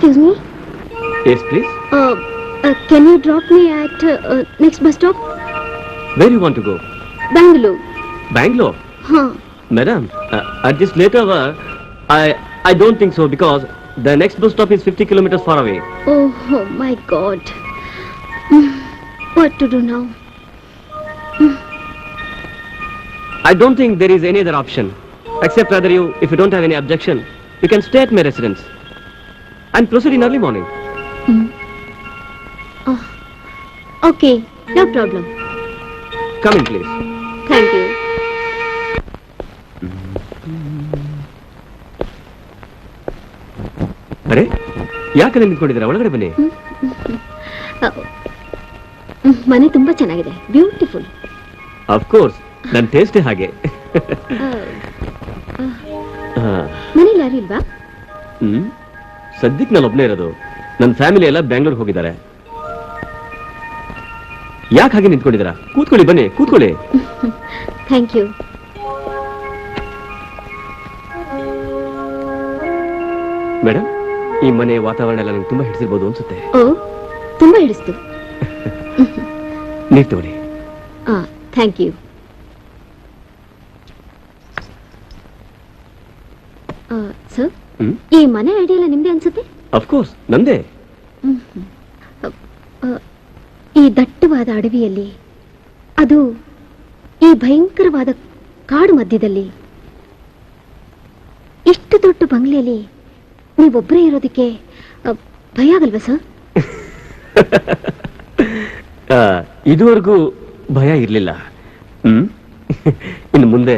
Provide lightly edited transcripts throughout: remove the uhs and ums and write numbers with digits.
Excuse me? Yes, please. Can you drop me at next bus stop? Where you want to go? Bangalore. Bangalore? Huh. Madam, at this late hour, I don't think so because the next bus stop is 50 kilometers far away. Oh my God. What to do now? I don't think there is any other option. Except rather if you don't have any objection, you can stay at my residence and proceed in early morning. Oh, okay, no problem. Come in, please. Thank you. ಅರೆ ಯಾಕಂದ್ರೆ ನಿಂತ್ಕೊಂಡಿದ್ದೀರಾ ಒಳಗಡೆ ಬನ್ನಿ ಮನೆ ತುಂಬಾ ಚೆನ್ನಾಗಿದೆ beautiful of course ನನ್ನ taste ಹಾಗೆ ಮನೇಲಿ ಯಾರು ಇಲ್ವಾ ಸದ್ಯಕ್ಕೆ ನಾನು ಒಬ್ಬನೇ ಇರೋದು ನನ್ನ ಫ್ಯಾಮಿಲಿ ಎಲ್ಲ ಬೆಂಗಳೂರು ಹೋಗಿದ್ದಾರೆ ಯಾಕೆ ಹಾಗೆ ನಿಂತ್ಕೊಂಡಿದ್ದೀರಾ ಕೂತ್ಕೊಳ್ಳಿ ಬನ್ನಿ ಕೂತ್ಕೊಳ್ಳಿ ಥ್ಯಾಂಕ್ ಯು ಮೇಡಮ್ ಈ ಮನೆ ವಾತಾವರಣ ಎಲ್ಲ ನಂಗೆ ತುಂಬಾ ಹಿಡಿಸಿರ್ಬೋದು ಅನ್ಸುತ್ತೆ ಓ ತುಂಬಾ ಹಿಡಿಸ್ತು ನೀರು ತಗೊಳ್ಳಿ ಥ್ಯಾಂಕ್ ಯು ಸರ್ ಈ ಮನೆ ಐಡಿಯಾ ಎಲ್ಲ ನಿಮ್ದೇ ಅನ್ಸುತ್ತೆ ಆಫ್ ಕೋರ್ಸ್ ನಂದೇ ಈ ದಟ್ಟವಾದ ಅಡವಿಯಲ್ಲಿ ಅದು ಈ ಭಯಂಕರವಾದ ಕಾಡು ಮಧ್ಯದಲ್ಲಿ ಇಷ್ಟು ದೊಡ್ಡ ಬಂಗ್ಲೆಯಲ್ಲಿ ನೀವೊಬ್ಬರೇ ಇರೋದಕ್ಕೆ ಭಯ ಆಗಲ್ವಾ ಸರ್ ಇದುವರೆಗೂ ಭಯ ಇರಲಿಲ್ಲ ಇನ್ನು ಮುಂದೆ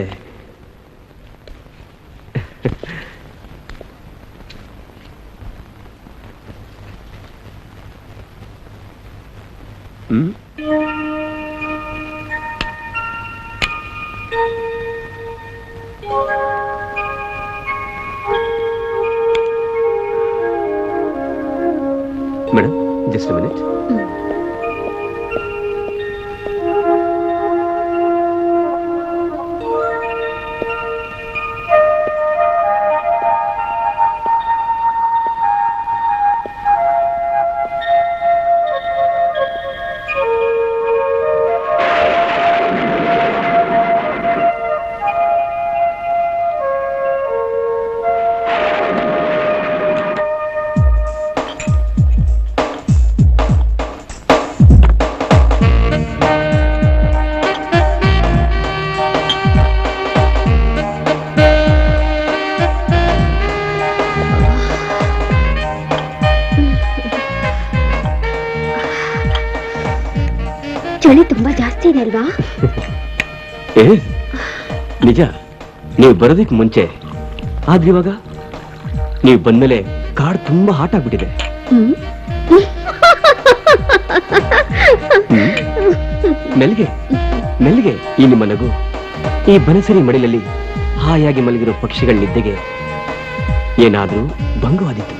ಮೇಡಮ್ ಜಸ್ಟ್ ಅ ಮಿನಿಟ್ ಚಳಿ ತುಂಬಾ ಜಾಸ್ತಿ ಇದೆ ಅಲ್ವಾ ನಿಜ ನೀವು ಬರೋದಕ್ಕೆ ಮುಂಚೆ ಆದ್ರೆ ಇವಾಗ ನೀವು ಬಂದ್ಮೇಲೆ ಕಾಡು ತುಂಬಾ ಹಾಟ್ ಆಗ್ಬಿಟ್ಟಿದೆ ಮೆಲ್ಗೆ ಮೆಲ್ಗೆ ಈ ನಿಮ್ಮ ನಗು ಈ ಬನಸರಿ ಮಡಿಲಲ್ಲಿ ಹಾಯಾಗಿ ಮಲಗಿರೋ ಪಕ್ಷಿಗಳ ನಿದ್ದೆಗೆ ಏನಾದ್ರೂ ಭಂಗವಾದಿತ್ತು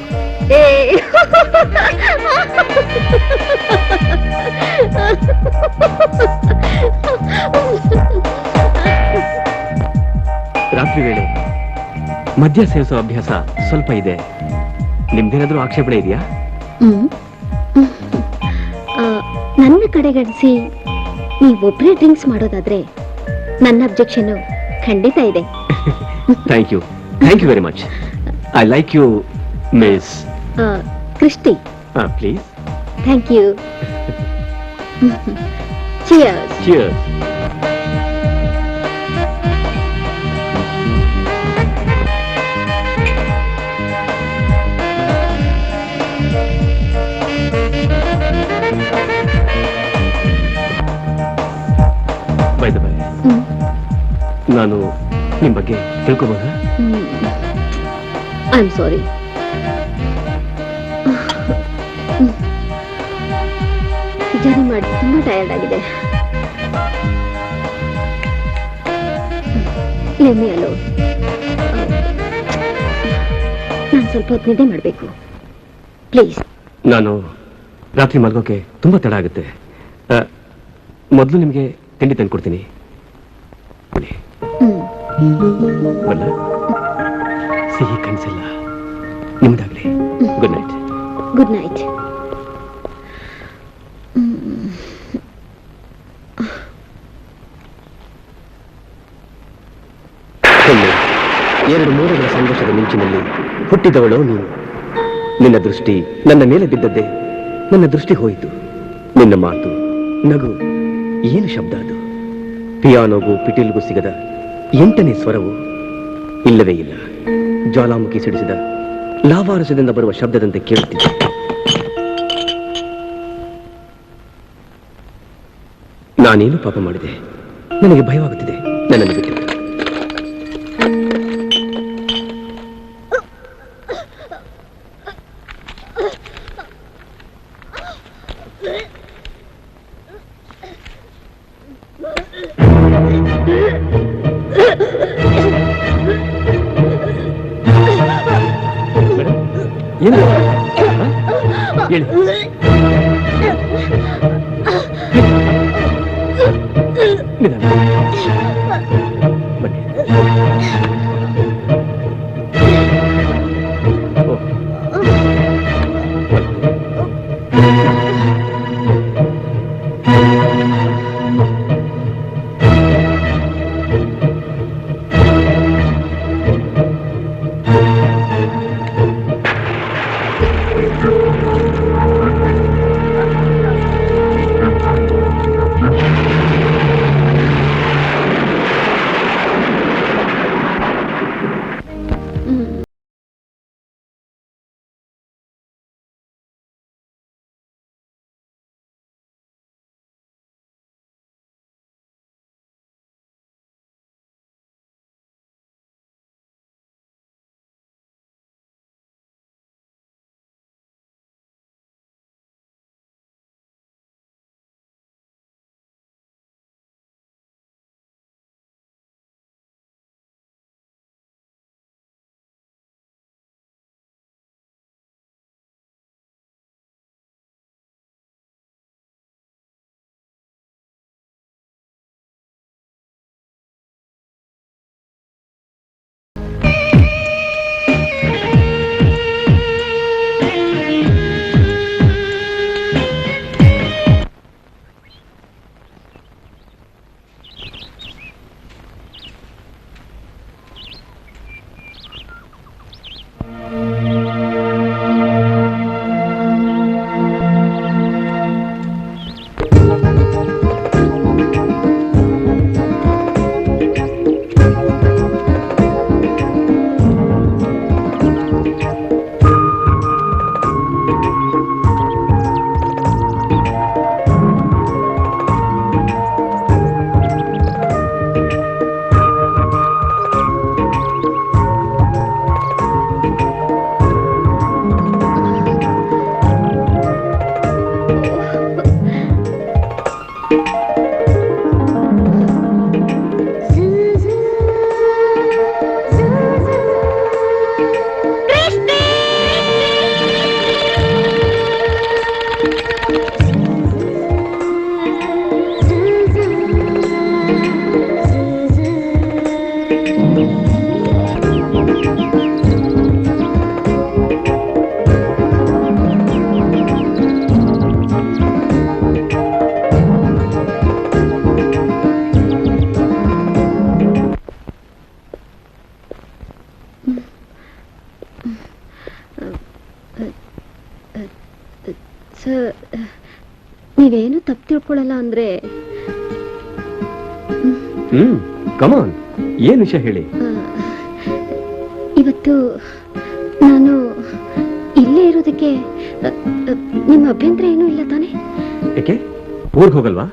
ರಾತ್ರಿ ವೇಳೆ ಮದ್ಯ ಸೇವಿಸೋ ಅಭ್ಯಾಸ ಸ್ವಲ್ಪ ಇದೆ ನಿಮ್ದೇನಾದ್ರೂ ಆಕ್ಷೇಪಣೆ ಇದೆಯಾ ನನ್ನ ಕಡೆಗಣಿಸಿ ನೀವೊಬ್ಬರೇ ಡ್ರಿಂಕ್ಸ್ ಮಾಡೋದಾದ್ರೆ ನನ್ನ ಅಬ್ಜೆಕ್ಷನ್ ಖಂಡಿತ ಇದೆ thank you very much I like you miss Christy please thank you cheers cheers bye the bye ನಾನು ನಿಮ್ಮ ಬಗ್ಗೆ ತಿಳ್ಕೋಬಹುದಾ ಐ ಆಮ್ ಸಾರಿ ಜರ್ನಿ ಮಾಡಿ ತುಂಬಾ ಟಯರ್ಡ್ ಆಗಿದೆ ಲೆಮ್ಮಿ ಅಲೋ ನಾನು ಸ್ವಲ್ಪ ಹೊತ್ತು ನಿದ್ದೆ ಮಾಡಬೇಕು ಪ್ಲೀಸ್ ನಾನು ರಾತ್ರಿ ಮಲ್ಗೋಕೆ ತುಂಬಾ ತಡ ಆಗುತ್ತೆ ಮೊದಲು ನಿಮಗೆ ತಿಂಡಿ ತಂದು ಕೊಡ್ತೀನಿ ಬಲ್ಲ ಸಿಹಿ ಕನಸಿಲ್ಲ ನಿಮ್ದಾಗ್ಲಿ ಗುಡ್ ನೈಟ್ ಗುಡ್ ನೈಟ್. ಎರಡು ಮೋಡಗಳ ಸಂಘರ್ಷದ ಮಿಂಚಿನಲ್ಲಿ ಹುಟ್ಟಿದವಳೋ ನೀನು. ನಿನ್ನ ದೃಷ್ಟಿ ನನ್ನ ಮೇಲೆ ಬಿದ್ದದ್ದೇ ನನ್ನ ದೃಷ್ಟಿ ಹೋಯಿತು. ನಿನ್ನ ಮಾತು, ನಗು, ಏನು ಶಬ್ದ ಅದು? ಪಿಯಾನೋಗೂ ಪಿಟೀಲ್ಗೂ ಸಿಗದ 8ನೇ ಸ್ವರವು ಇಲ್ಲವೇ ಇಲ್ಲ. ಜ್ವಾಲಾಮುಖಿ ಸಿಡಿಸಿದ ಲಾವಾರಸದಿಂದ ಬರುವ ಶಬ್ದದಂತೆ ಕೇಳುತ್ತಿದ್ದೆ. ನಾನೇನು ಪಾಪ ಮಾಡಿದೆ? ನನಗೆ ಭಯವಾಗುತ್ತಿದೆ. ನನ್ನನ್ನು ಬಿಟ್ಟು ಏನು ಹೇಳಿ. ಬನ್ನಿ. ಸರ್, ನೀವೇನು ತಪ್ಪು ತಿಳ್ಕೊಳ್ಳಲ್ಲ ಅಂದ್ರೆ? ಕಮಾನ್, ಏನು ವಿಷಯ ಹೇಳಿ. ಇವತ್ತು ನಾನು ಇಲ್ಲೇ ಇರೋದಕ್ಕೆ ನಿಮ್ಮ ಅಭ್ಯಂತರ ಏನೂ ಇಲ್ಲ ತಾನೆ? ಯಾಕೆ, ಊರ್ಗ್ ಹೋಗಲ್ವಾ?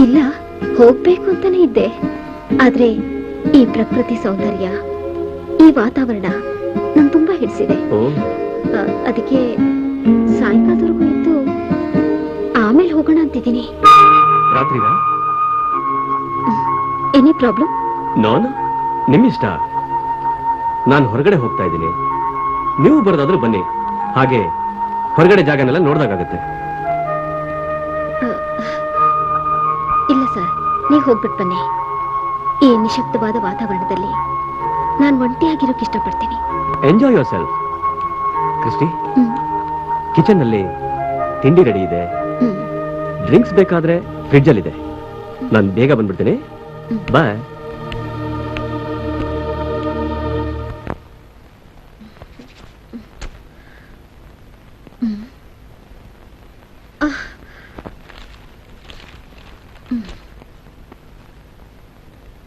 ಇಲ್ಲ, ಹೋಗ್ಬೇಕು ಅಂತಾನೆ ಇದ್ದೆ. ಆದ್ರೆ ಈ ಪ್ರಕೃತಿ ಸೌಂದರ್ಯ, ಈ ವಾತಾವರಣ ನಂಗೆ ತುಂಬಾ ಹಿಡಿಸಿದೆ. ಅದಕ್ಕೆ ಸಾಯಂಕಾಲದವರೆಗೂ ಇದ್ದು ಆಮೇಲೆ ಹೋಗೋಣ ಅಂತಿದ್ದೀನಿ. ರಾತ್ರಿಗ? Any problem? ನಾನು ನಿಮ್ಮಿಷ್ಟ. ನಾನು ಹೊರಗಡೆ ಹೋಗ್ತಾ ಇದ್ದೀನಿ, ನೀವು ಬರೋದಾದ್ರೂ ಬನ್ನಿ. ಹಾಗೆ ಹೊರಗಡೆ ಜಾಗನೆಲ್ಲ ನೋಡ್ದಾಗತ್ತೆ. ಇಲ್ಲ ಸರ್, ನೀವು ಹೋಗ್ಬಿಟ್ಟು ಬನ್ನಿ. ಈ ನಿಶಬ್ದವಾದ ವಾತಾವರಣದಲ್ಲಿ ನಾನು ಒಂಟಿಯಾಗಿರೋಕೆ ಇಷ್ಟಪಡ್ತೀನಿ. Enjoy your self. Christie, hmm kitchen ನಲ್ಲಿ ತಿಂಡಿ ರೆಡಿ ಇದೆ. ಹ್ಮ್ ಡ್ರಿಂಕ್ಸ್ ಬೇಕಾದ್ರೆ ಫ್ರಿಡ್ಜ್ ಅಲ್ಲಿ ಇದೆ. ನಾನು ಬೇಗ ಬಂದ್ಬಿಡ್ತೀನಿ. ಬಾಯ್.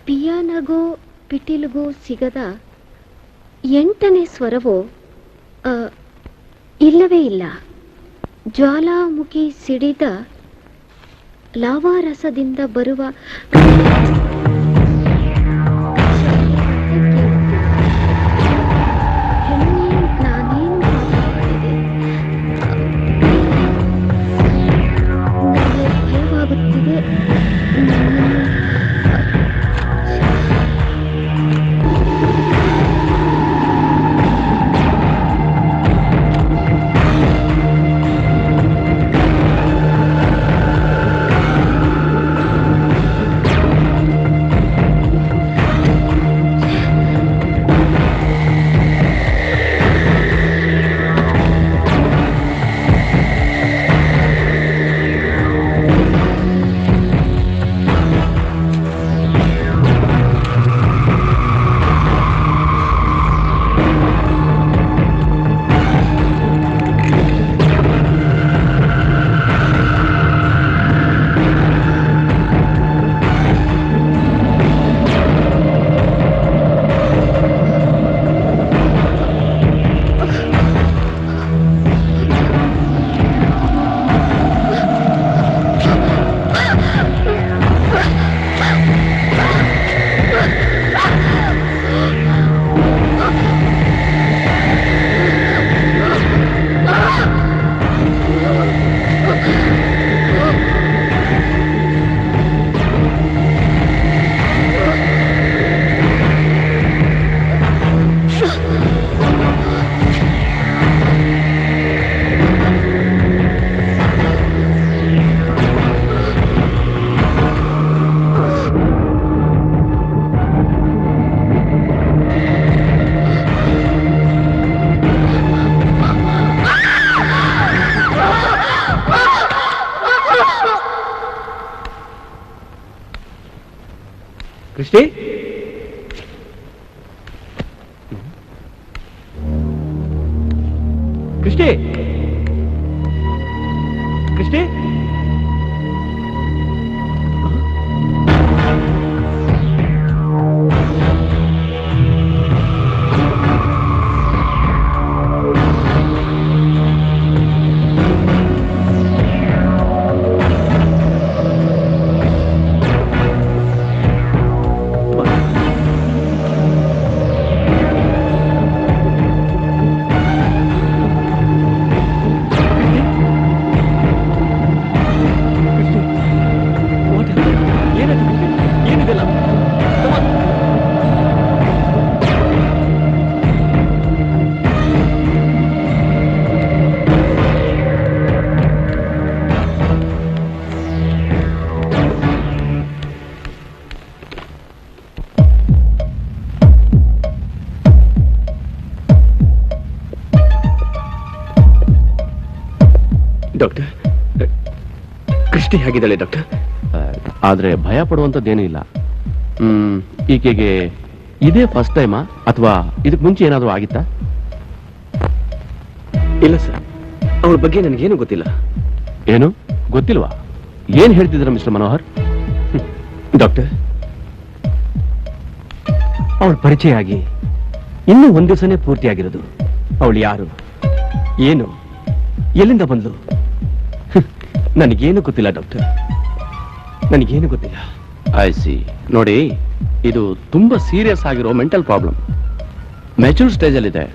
ಪಿಯಾನಗೂ ಪಿಟೀಲಿಗೂ ಸಿಗದ 8ನೇ ಸ್ವರವು ಇಲ್ಲವೇ ಇಲ್ಲ. ಜ್ವಾಲಾಮುಖಿ ಸಿಡಿದ ಲಾವಾರಸದಿಂದ ಬರುವ ನಾನೇನು ಮಾಡಿದೆ? ನನಗೆ ಭಯವಾಗುತ್ತಿದೆ. Christy, Christy, Christy, doctor, Christy ಹೇಗಿದ್ದಾಳೆ ಡಾಕ್ಟರ್? ಆದ್ರೆ ಭಯ ಪಡುವಂತದ್ದೇನೂ ಇಲ್ಲ. ಈಕೆಗೆ ಇದೇ ಫಸ್ಟ್ ಟೈಮಾ ಅಥವಾ ಇದಕ್ ಮುಂಚೆ ಏನಾದರೂ ಆಗಿತ್ತಾ? ಇಲ್ಲ ಸರ್, ಅವಳ ಬಗ್ಗೆ ನನಗೇನು ಗೊತ್ತಿಲ್ಲ. ಏನು ಗೊತ್ತಿಲ್ವಾ? ಏನ್ ಹೇಳ್ತಿದ್ರ ಮಿಸ್ಟರ್ ಮನೋಹರ್? ಡಾಕ್ಟರ್, ಅವಳ ಪರಿಚಯ ಆಗಿ ಇನ್ನೂ ಒಂದು ದಿವಸನೇ ಪೂರ್ತಿಯಾಗಿರೋದು. ಅವಳು ಯಾರು, ಏನು, ಎಲ್ಲಿಂದ ಬಂದ್ಲು, ನನಗೇನು ಗೊತ್ತಿಲ್ಲ ಡಾಕ್ಟರ್, ನನಗೇನು ಗೊತ್ತಿಲ್ಲ. I C. ನೋಡಿ, ಇದು ತುಂಬಾ ಸೀರಿಯಸ್ ಆಗಿರೋ ಮೆಂಟಲ್ ಪ್ರಾಬ್ಲಮ್. ಮೆಚೂರ್ ಸ್ಟೇಜ್ ಅಲ್ಲಿ ಇದೆ.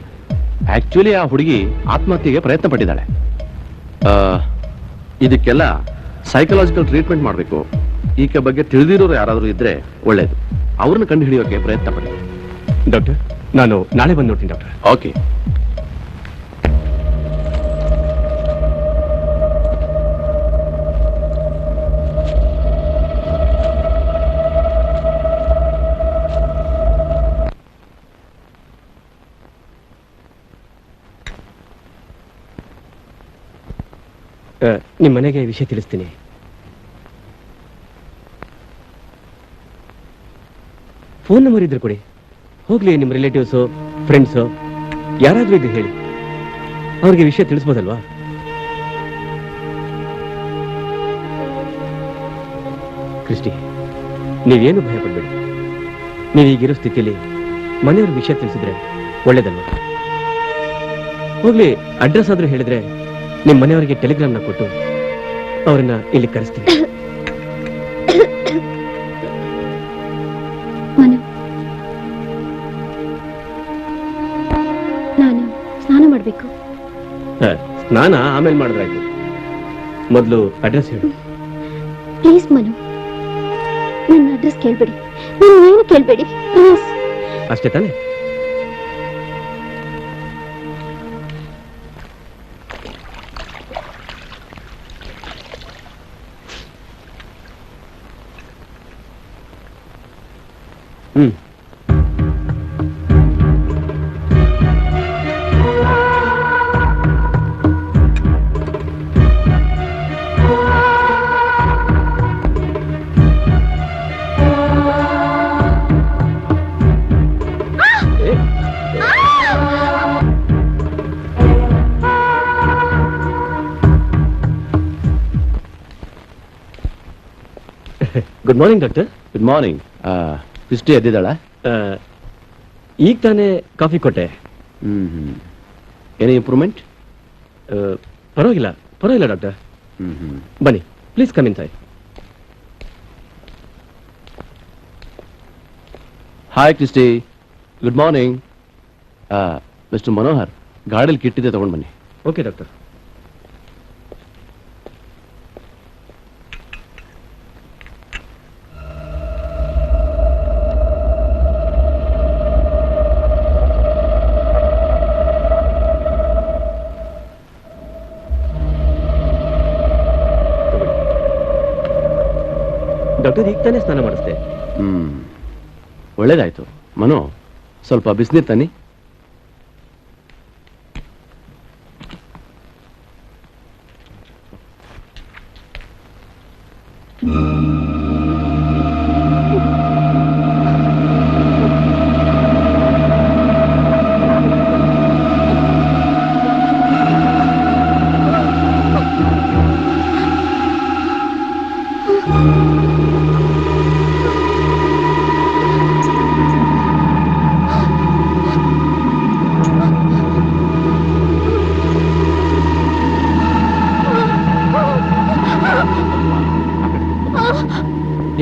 ಆಕ್ಚುಲಿ ಆ ಹುಡುಗಿ ಆತ್ಮಹತ್ಯೆಗೆ ಪ್ರಯತ್ನ ಪಟ್ಟಿದ್ದಾಳೆ. ಇದಕ್ಕೆಲ್ಲ ಸೈಕಲಾಜಿಕಲ್ ಟ್ರೀಟ್ಮೆಂಟ್ ಮಾಡಬೇಕು. ಈಕೆ ಬಗ್ಗೆ ತಿಳಿದಿರೋರು ಯಾರಾದರೂ ಇದ್ರೆ ಒಳ್ಳೇದು. ಅವ್ರನ್ನ ಕಂಡು ಹಿಡಿಯೋಕೆ ಪ್ರಯತ್ನ ಪಡಿ. ಡಾಕ್ಟರ್, ನಾನು ನಾಳೆ ಬಂದು ನೋಡ್ತೀನಿ ಡಾಕ್ಟರ್. ಓಕೆ. ನಿಮ್ಮ ಮನೆಗೆ ವಿಷಯ ತಿಳಿಸ್ತೀನಿ. ಫೋನ್ ನಂಬರ್ ಇದ್ರೆ ಕೊಡಿ. ಹೋಗ್ಲಿ, ನಿಮ್ಮ ರಿಲೇಟಿವ್ಸು ಫ್ರೆಂಡ್ಸು ಯಾರಾದ್ರೂ ಇದ್ರೆ ಹೇಳಿ, ಅವ್ರಿಗೆ ವಿಷಯ ತಿಳಿಸ್ಬೋದಲ್ವಾ? ಕ್ರಿಸ್ಟಿ, ನೀವೇನು ಭಯ ಪಡ್ಬೇಡಿ. ನೀವೀಗಿರೋ ಸ್ಥಿತಿಯಲ್ಲಿ ಮನೆಯವ್ರ ವಿಷಯ ತಿಳಿಸಿದ್ರೆ ಒಳ್ಳೇದಲ್ವಾ? ಹೋಗ್ಲಿ, ಅಡ್ರೆಸ್ ಆದ್ರೂ ಹೇಳಿದ್ರೆ ನಿಮ್ಮ ಮನೆಯವರಿಗೆ ಟೆಲಿಗ್ರಾಮ್ನ ಕೊಟ್ಟು ಅವರನ್ನ ಇಲ್ಲಿ ಕರೆಸ್ತೀನಿ. ಮನು, ನಾನು ಸ್ನಾನ ಮಾಡಬೇಕು. ಸ್ನಾನ ಆಮೇಲೆ ಮಾಡಿದ್ರಾಯ್ತು, ಮೊದಲು ಅಡ್ರೆಸ್ ಹೇಳು. ಪ್ಲೀಸ್ ಮನು, ನನ್ನ ಅಡ್ರೆಸ್ ಕೇಳ್ಬೇಡಿ, ನಾನು ಏನು ಕೇಳ್ಬೇಡಿ ಪ್ಲೀಸ್. ಅಷ್ಟೇ ತಾನೇ? Hmm. Good morning doctor. Good morning. Christy ಎದ್ದಿದ್ದಾಳ? ಈಗ ತಾನೇ ಕಾಫಿ ಕೊಟ್ಟೆ. Any improvement? ಪರವಾಗಿಲ್ಲ ಪರವಾಗಿಲ್ಲ ಡಾಕ್ಟರ್. ಬನ್ನಿ, please come inside. Hi Christy, good morning. Mr Manohar, ಗಾಡಿಯಲ್ಲಿ ಕಿಟ್ಟಿದೆ, ತಗೊಂಡು ಬನ್ನಿ. Okay doctor. ಡಾಕ್ಟರ್, ಈಗ ತಾನೇ ಸ್ನಾನ ಮಾಡಿಸ್ದೆ. ಒಳ್ಳೇದಾಯ್ತು. ಮನು, ಸ್ವಲ್ಪ ಬಿಸಿನೀರು ತನ್ನಿ.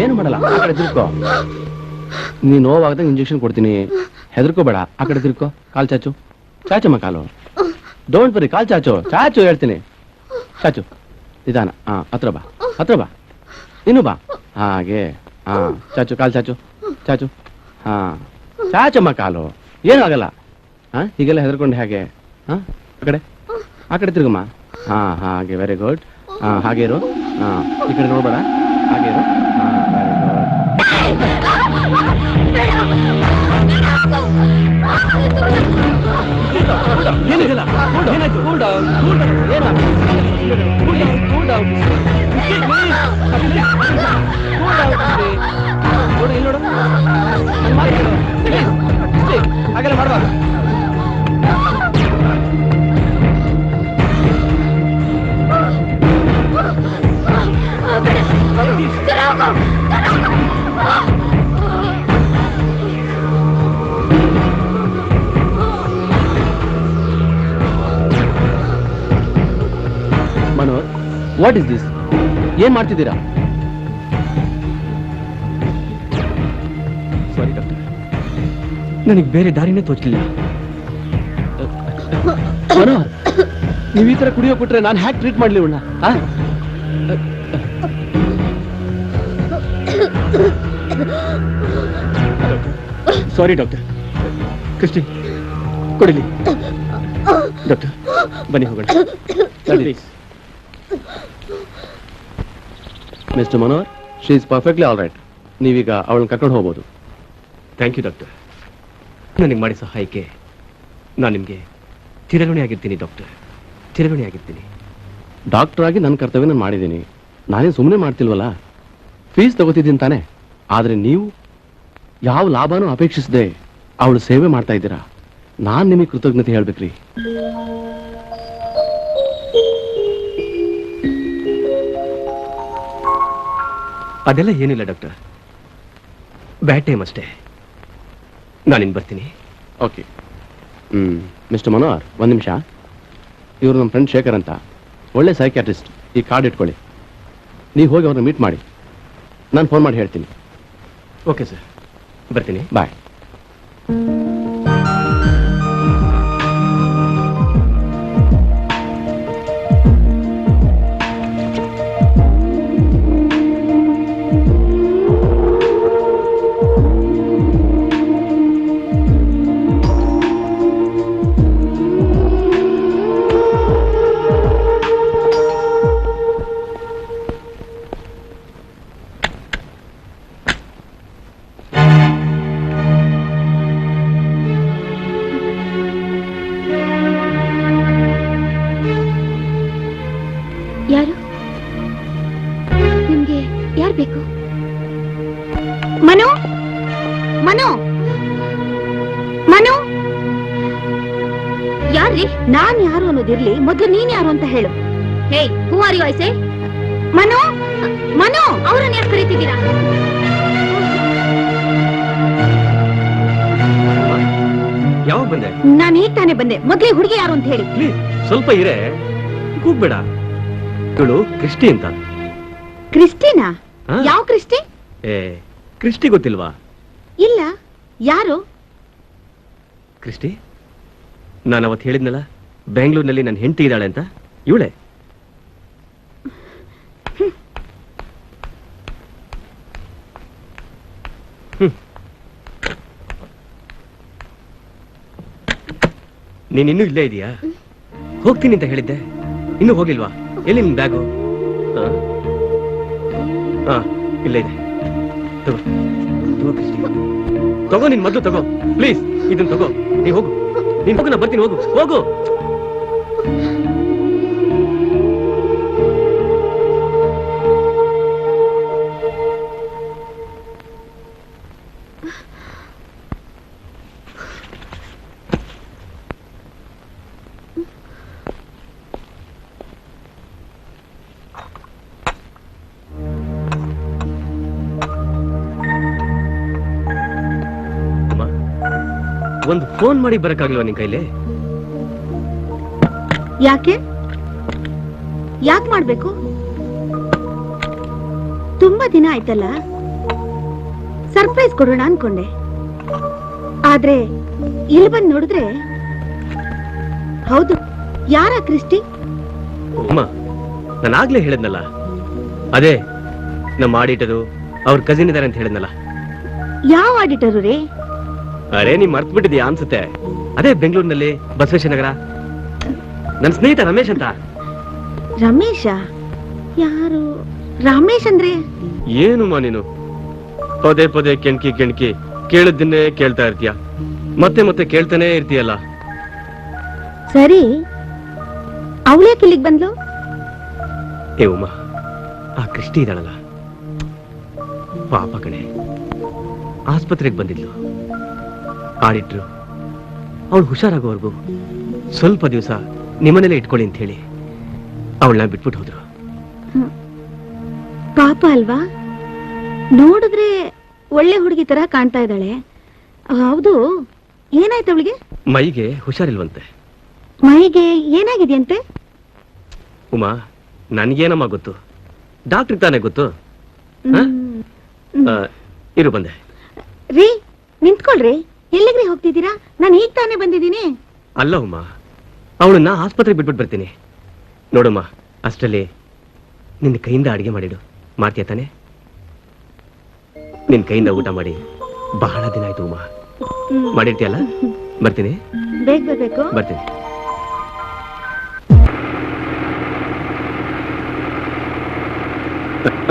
ಏನು ಮಾಡಲ್ಲ, ಆ ಕಡೆ ತಿರ್ಕೋ. ನೀ ನೋವಾಗದಂಗೆ ಇಂಜೆಕ್ಷನ್ ಕೊಡ್ತೀನಿ, ಹೆದರ್ಕೋಬೇಡ. ಆ ಕಡೆ ತಿರ್ಕೋ, ಕಾಲ್ ಚಾಚು. ಚಾಚಮ್ಮ ಕಾಲು. ಡೋಂಟ್ ಬರಿ, ಕಾಲ್ ಚಾಚು. ಚಾಚು ಹೇಳ್ತೀನಿ, ಚಾಚು. ನಿಧಾನ. ಹತ್ರ ಬಾ, ಹತ್ರ ಬಾ, ಇನ್ನು ಬಾ. ಹಾಗೆ. ಚಾಚು, ಕಾಲ್ ಚಾಚು, ಚಾಚು. ಚಾಚಮ್ಮ ಕಾಲು. ಏನೂ ಆಗಲ್ಲ. ಹೀಗೆಲ್ಲ ಹೆದರ್ಕೊಂಡು ಹೇಗೆ? ಆ ಕಡೆ ತಿರುಗಮ್ಮ. ಹಾಗೆ, ವೆರಿ ಗುಡ್. ಹಾಗೆ ಇರು. ಈ ಕಡೆ ನೋಡ್ಬೇಡ, ಹಾಗೆ ಇರು. ಹಾಗೆಲ್ಲ ಮಾಡಬಾರ್ದು. Manohar, what is this? ಏನ್ ಮಾಡ್ತಿದ್ದೀರಾ? ಸಾರಿ ಡಾಕ್ಟರ್, ನನಗೆ ಬೇರೆ ದಾರಿನೇ ತೋಚಲಿಲ್ಲ. ಮನೋಹರ್, ನೀವು ಈ ತರ ಕುಡಿಯೋ ಕೊಟ್ರೆ ನಾನು ಹ್ಯಾಕ್ ಟ್ರೀಟ್ ಮಾಡ್ಲಿ ಉಣ್ಣ? Sorry doctor. ಕ್ರಿಸ್ಟಿ, ಕೊಡಿಲಿ. ಡಾಕ್ಟರ್, ಬನ್ನಿ ಹೋಗೋಣ. Mr Manohar, she is perfectly all right. ನೀವೀಗ ಅವಳನ್ನ ಕರ್ಕೊಂಡು ಹೋಗ್ಬೋದು. Thank you doctor. ನನಗೆ ಮಾಡಿ ಸಹಾಯಕ್ಕೆ ನಾನು ನಿಮಗೆ ಚಿರಋಣಿ ಆಗಿರ್ತೀನಿ ಡಾಕ್ಟರ್, ಚಿರಋಣಿ ಆಗಿರ್ತೀನಿ. ಡಾಕ್ಟರ್ ಆಗಿ ನನ್ನ ಕರ್ತವ್ಯ ನಾನು ಮಾಡಿದ್ದೀನಿ. ನಾನೇನು ಸುಮ್ಮನೆ ಮಾಡ್ತಿಲ್ವಲ್ಲ, ಫೀಸ್ ತಗೋತಿದ್ದೀನಿ ತಾನೆ. ಆದರೆ ನೀವು ಯಾವ ಲಾಭನೂ ಅಪೇಕ್ಷಿಸದೆ ಅವಳು ಸೇವೆ ಮಾಡ್ತಾ ಇದ್ದೀರಾ. ನಾನು ನಿಮಗೆ ಕೃತಜ್ಞತೆ ಹೇಳ್ಬೇಕ್ರಿ. ಅದೆಲ್ಲ ಏನಿಲ್ಲ ಡಾಕ್ಟರ್, ಬ್ಯಾಡ್ ಟೈಮ್ ಅಷ್ಟೇ. ನಾನಿನ್ ಬರ್ತೀನಿ. ಓಕೆ. ಮಿಸ್ಟರ್ ಮನೋಹರ್, ಒಂದು ನಿಮಿಷ. ಇವರು ನಮ್ಮ ಫ್ರೆಂಡ್ ಶೇಖರ್ ಅಂತ, ಒಳ್ಳೆ ಸೈಕ್ಯಾಟ್ರಿಸ್ಟ್. ಈ ಕಾರ್ಡ್ ಇಟ್ಕೊಳ್ಳಿ. ನೀವು ಹೋಗಿ ಅವ್ರನ್ನ ಮೀಟ್ ಮಾಡಿ. ನಾನು ಫೋನ್ ಮಾಡಿ ಹೇಳ್ತೀನಿ. ಓಕೆ ಸರ್, ಬರ್ತೀನಿ. ಬಾಯ್. ಯಾರು? ನಿಮ್ಗೆ ಯಾರು ಬೇಕು? ಮನು, ಮನು, ಮನು. ಯಾರ್ರಿ? ನಾನ್ ಯಾರು ಅನ್ನೋದಿರ್ಲಿ, ಮೊದ್ಲು ನೀನ್ ಯಾರು ಅಂತ ಹೇಳು. Hey, who are you? I say Manu. Manu, ಅವರನ್ನ ಯಾಕೆ ಕರೀತಿದ್ದೀರಾ? ಯಾವಾಗ ಬಂದೆ? ನಾನು ಈಗ ತಾನೇ ಬಂದೆ. ಮೊದ್ಲೇ ಹುಡುಗಿ ಯಾರು ಅಂತ ಹೇಳಿ. ಪ್ಲೀಸ್ ಸ್ವಲ್ಪ ಇರೇ, ಕೂಗ್ಬೇಡ. ಇವಳು ಕ್ರಿಸ್ಟಿ ಅಂತ. ಕ್ರಿಸ್ಟಿನಾ? ಹಾ? ಯಾವ ಕ್ರಿಸ್ಟಿ? ಏ, ಕ್ರಿಸ್ಟಿ ಗೊತ್ತಿಲ್ವಾ? ಇಲ್ಲ, ಯಾರು? ಕ್ರಿಸ್ಟಿ, ನಾನು ಅವತ್ತು ಹೇಳಿದ್ನಲ್ಲ ಬೆಂಗಳೂರಿನಲ್ಲಿ ನನ್ನ ಹೆಂಡತಿ ಇದ್ದಾಳೆ ಅಂತ, ಇವಳೆ. ನೀನಿನ್ನೂ ಇಲ್ಲೇ ಇದೀಯಾ? ಹೋಗ್ತೀನಿ ಅಂತ ಹೇಳಿದ್ದೆ, ಇನ್ನೂ ಹೋಗಿಲ್ವಾ? ಎಲ್ಲಿ ನಿನ್ ಬ್ಯಾಗು? ಇಲ್ಲೇ ಇದೆ. ತಗೋ ತಗೋ ಕ್ರಿಸ್ಟಿ, ತಗೋ. ನಿನ್ ಮೊದಲು ತಗೋ ಪ್ಲೀಸ್. ಇದನ್ನ ತಗೋ. ನೀ ಹೋಗು, ನೀನ್ ಹೋಗು, ನಾ ಬರ್ತೀನಿ. ಹೋಗು ಹೋಗು. ಒಂದು ಫೋನ್ ಮಾಡಿ ಬರಕ್ಕಾಗ್ಲ್ವಾ ನಿನ್ ಕೈಲಿ? ಯಾಕೆ? ಯಾಕೆ ಮಾಡ್ಬೇಕು? ತುಂಬಾ ದಿನ ಆಯ್ತಲ್ಲ, ಸರ್ಪ್ರೈಸ್ ಕೊಡೋಣ ಅನ್ಕೊಂಡೆ. ಆದ್ರೆ ಇಲ್ಲಿ ಬಂದು ನೋಡಿದ್ರೆ, ಹೌದು, ಯಾರ ಕ್ರಿಸ್ಟಿ? ಅಮ್ಮ, ನಾನು ಆಗ್ಲೇ ಹೇಳಿದ್ನಲ್ಲ, ಅದೇ ನಮ್ಮ ಆಡಿಟರು ಅವ್ರ ಕಸಿನ್ ಇದಾರೆ ಅಂತ ಹೇಳಿದ್ನಲ್ಲ. ಯಾವ ಆಡಿಟರು ರೇ? ಅರೇ, ನೀ ಮರ್ತು ಬಿಟ್ಟಿದ್ಯಾ ಅನ್ಸುತ್ತೆ. ಅದೇ ಬೆಂಗಳೂರಿನಲ್ಲಿ ಬಸವೇಶ್ವರ ನಗರ, ನನ್ನ ಸ್ನೇಹಿತ ರಮೇಶ್ ಅಂತ. ರಮೇಶ? ಯಾರು ರಮೇಶ್ ಅಂದ್ರೆ? ಏನಮ್ಮ ನೀನು ಪದೇ ಪದೇ ಕೆಣ್ಕಿ ಕೆಣ್ಕಿ ಕೇಳಿದ್ದನ್ನೇ ಕೇಳ್ತಾ ಇರ್ತೀಯ, ಮತ್ತೆ ಮತ್ತೆ ಕೇಳ್ತಾನೆ ಇರ್ತೀಯಲ್ಲ. ಸರಿ, ಅವಳ್ಯಾಕೆ ಇಲ್ಲಿಗೆ ಬಂದ್ಲು? ಏ ಉಮ್ಮ, ಆ ಕ್ರಿಸ್ಟಿ ಇದ್ದಾಳಲ್ಲ, ಪಾಪ ಕಣೆ, ಆಸ್ಪತ್ರೆಗೆ ಬಂದಿದ್ಲು. ಆಡಿಟ್ರು ಅವಳು ಹುಷಾರಾಗೋವರೆಗೂ ಸ್ವಲ್ಪ ದಿವಸ ನಿಮ್ಮನೇಲೆ ಇಟ್ಕೊಳ್ಳಿ ಅಂತ ಹೇಳಿ ಅವಳನ್ನ ಬಿಟ್ಬಿಟ್ಟು ಹೋದ್ರು. ಪಾಪ ಅಲ್ವಾ? ನೋಡಿದ್ರೆ ಒಳ್ಳೆ ಹುಡುಗಿ ತರ ಕಾಣ್ತಾ ಇದ್ದಾಳೆ. ಹೌದು, ಏನಾಯ್ತು ಅವಳಿಗೆ? ಮೈಗೆ ಹುಷಾರಿಲ್ವಂತೆ. ಮೈಗೆ ಏನಾಗಿದೆಯಂತೆ? ಉಮಾ, ನನ್ಗೇನಮ್ಮ ಗೊತ್ತು, ಡಾಕ್ಟ್ರಿಗೆ ತಾನೇ ಗೊತ್ತು. ಇರು ಬಂದೆ. ರೀ, ನಿಂತ್ಕೊಳ್ರಿ. ಎಲ್ಲಿಗ್ರಿ ಹೋಗ್ತಿದ್ದೀರಾ? ನಾನು ಈಗ ತಾನೇ ಬಂದಿದ್ದೀನಿ. ಅಲ್ಲ ಉಮ್ಮ, ಅವಳನ್ನ ಆಸ್ಪತ್ರೆಗೆ ಬಿಟ್ಬಿಟ್ಟು ಬರ್ತೀನಿ. ನೋಡಮ್ಮ, ಅಷ್ಟರಲ್ಲಿ ನಿನ್ನ ಕೈಯಿಂದ ಅಡಿಗೆ ಮಾಡಿಡು. ಮಾಡ್ತೀಯ ತಾನೆ? ನಿನ್ ಕೈಯಿಂದ ಊಟ ಮಾಡಿ ಬಹಳ ದಿನ ಆಯ್ತು ಉಮ್ಮ. ಮಾಡಿರ್ತೀಯಲ್ಲ? ಬರ್ತೀನಿ. ಬೇಗ ಬರ್ಬೇಕು. ಬರ್ತೀನಿ.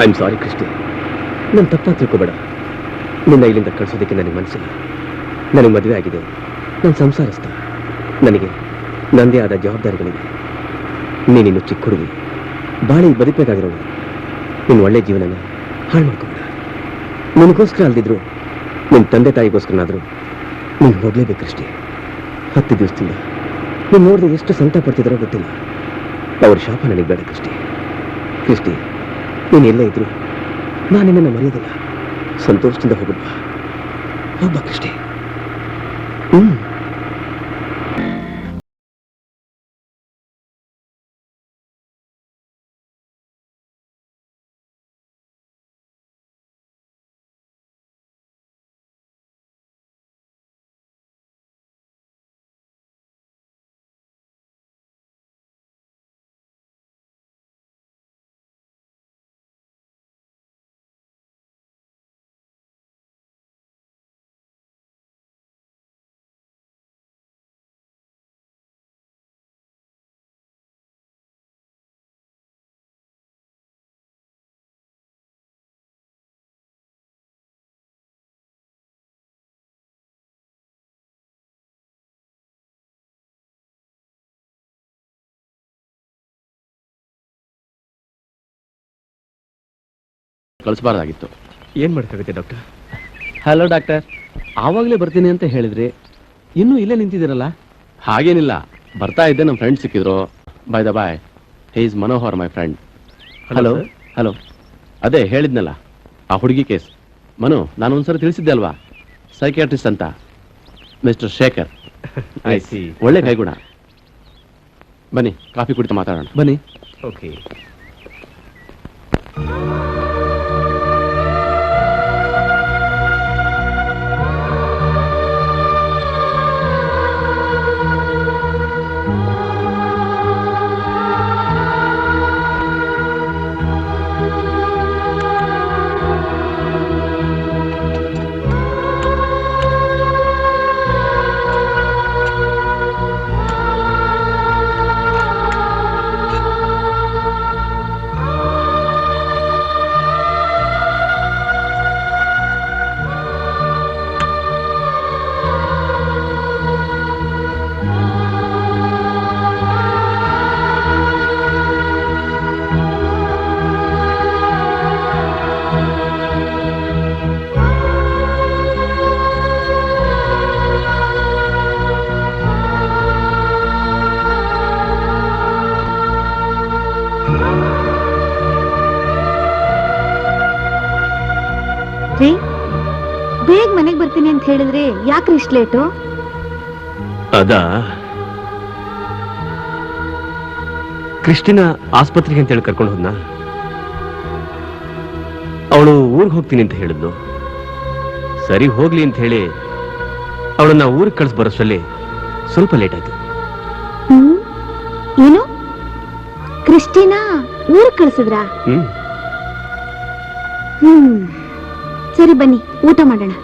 ಐ ಆಮ್ ಸಾರಿ ಕ್ರಿಸ್ಟಿ, ನಾನು ತಪ್ಪಾಗಿ ತಿಳ್ಕೊಬೇಡ. ನಿನ್ನ ಇಲ್ಲಿಂದ ಕಳಿಸೋದಕ್ಕೆ ನನಗೆ ಮನಸ್ಸಿಲ್ಲ. ನನಗೆ ಮದುವೆ ಆಗಿದೆ, ನಾನು ಸಂಸಾರಸ್ಥ. ನನಗೆ ನಂದೇ ಆದ ಜವಾಬ್ದಾರಿಗಳಿವೆ. ನೀನಿನ್ನು ಚಿಕ್ಕ ಹುಡುಗಿ, ಬಾಳಿ ಬದುಕಬೇಕಾಗಿರೋಳು ನಿನ್ನ ಒಳ್ಳೆ ಜೀವನನ ಹಾಳು ಮಾಡ್ಕೊಂಡ. ನಿನಗೋಸ್ಕರ ಅಲ್ದಿದ್ರು ನಿನ್ನ ತಂದೆ ತಾಯಿಗೋಸ್ಕರನಾದ್ರು ನೀನು ಹೋಗ್ಲೇಬೇಕು ಕ್ರಿಸ್ಟಿ. 10 ದಿವಸದಿಂದ ನೀನು ನೋಡಿದ್ರೆ ಎಷ್ಟು ಸಂಕಟ ಪಡ್ತಿದ್ದಾರೋ ಗೊತ್ತಿಲ್ಲ. ಅವ್ರ ಶಾಪ ನನಗೆ ಬೇಡ ಕ್ರಿಸ್ಟಿ. ಕ್ರಿಸ್ಟಿ, ನೀನು ಎಲ್ಲೇ ಇದ್ರು ನಾನು ನಿನ್ನನ್ನು ಮರೆಯೋದಿಲ್ಲ. ಸಂತೋಷದಿಂದ ಹೋಗ್ಬಿಡ್ಬಾ, ಹೋಗ್ಬಾ ಕ್ರಿಸ್ಟಿ. ಕಳಿಸ್ಬಾರ್ದಾಗಿತ್ತು. ಏನ್ ಮಾಡ್ಕಾಗುತ್ತೆ ಡಾಕ್ಟರ್? ಹಲೋ ಡಾಕ್ಟರ್, ಆವಾಗಲೇ ಬರ್ತೀನಿ ಅಂತ ಹೇಳಿದ್ರಿ, ಇನ್ನೂ ಇಲ್ಲೇ ನಿಂತಿದ್ದೀರಲ್ಲ? ಹಾಗೇನಿಲ್ಲ, ಬರ್ತಾ ಇದ್ದೆ, ನಮ್ಮ ಫ್ರೆಂಡ್ ಸಿಕ್ಕಿದ್ರು. By the boy, he is Manohar, my friend. Hello hello, ಅದೇ ಹೇಳಿದ್ನಲ್ಲ ಆ ಹುಡುಗಿ ಕೇಸ್. ಮನು, ನಾನು ಒಂದ್ಸರಿ ತಿಳಿಸಿದ್ದೆ ಅಲ್ವಾ, ಸೈಕಿಯಾಟ್ರಿಸ್ಟ್ ಅಂತ, ಮಿಸ್ಟರ್ ಶೇಖರ್. ಒಳ್ಳೆ ಕೈಗುಣ. ಬನ್ನಿ, ಕಾಫಿ ಕುಡಿತಾ ಮಾತಾಡೋಣ. ಬನ್ನಿ. ಓಕೆ. ಬೇಗ ಮನೆಗೆ ಬರ್ತೀನಿ ಅಂತ ಹೇಳಿದ್ರೆ ಯಾಕ್ರಿ ಇಷ್ಟು ಲೇಟು? ಅದಾ, ಕ್ರಿಸ್ಟಿನ ಆಸ್ಪತ್ರೆಗೆ ಅಂತ ಹೇಳಿ ಕರ್ಕೊಂಡು ಹೋದ್ನ. ಅವಳು ಊರಿಗೆ ಹೋಗ್ತೀನಿ ಅಂತ ಹೇಳಿದ್ಲು. ಸರಿ ಹೋಗ್ಲಿ ಅಂತ ಹೇಳಿ ಅವಳನ್ನ ಊರಿಗೆ ಕಳಿಸ್ ಬರೋಷ್ಟರಲ್ಲಿ ಸ್ವಲ್ಪ ಲೇಟ್ ಆಯ್ತು. ಏನು, ಕ್ರಿಸ್ಟಿನ ಊರಿಗೆ ಕಳಿಸಿದ್ರಾ? ಸರಿ ಬನ್ನಿ, ಊಟ ಮಾಡೋಣ.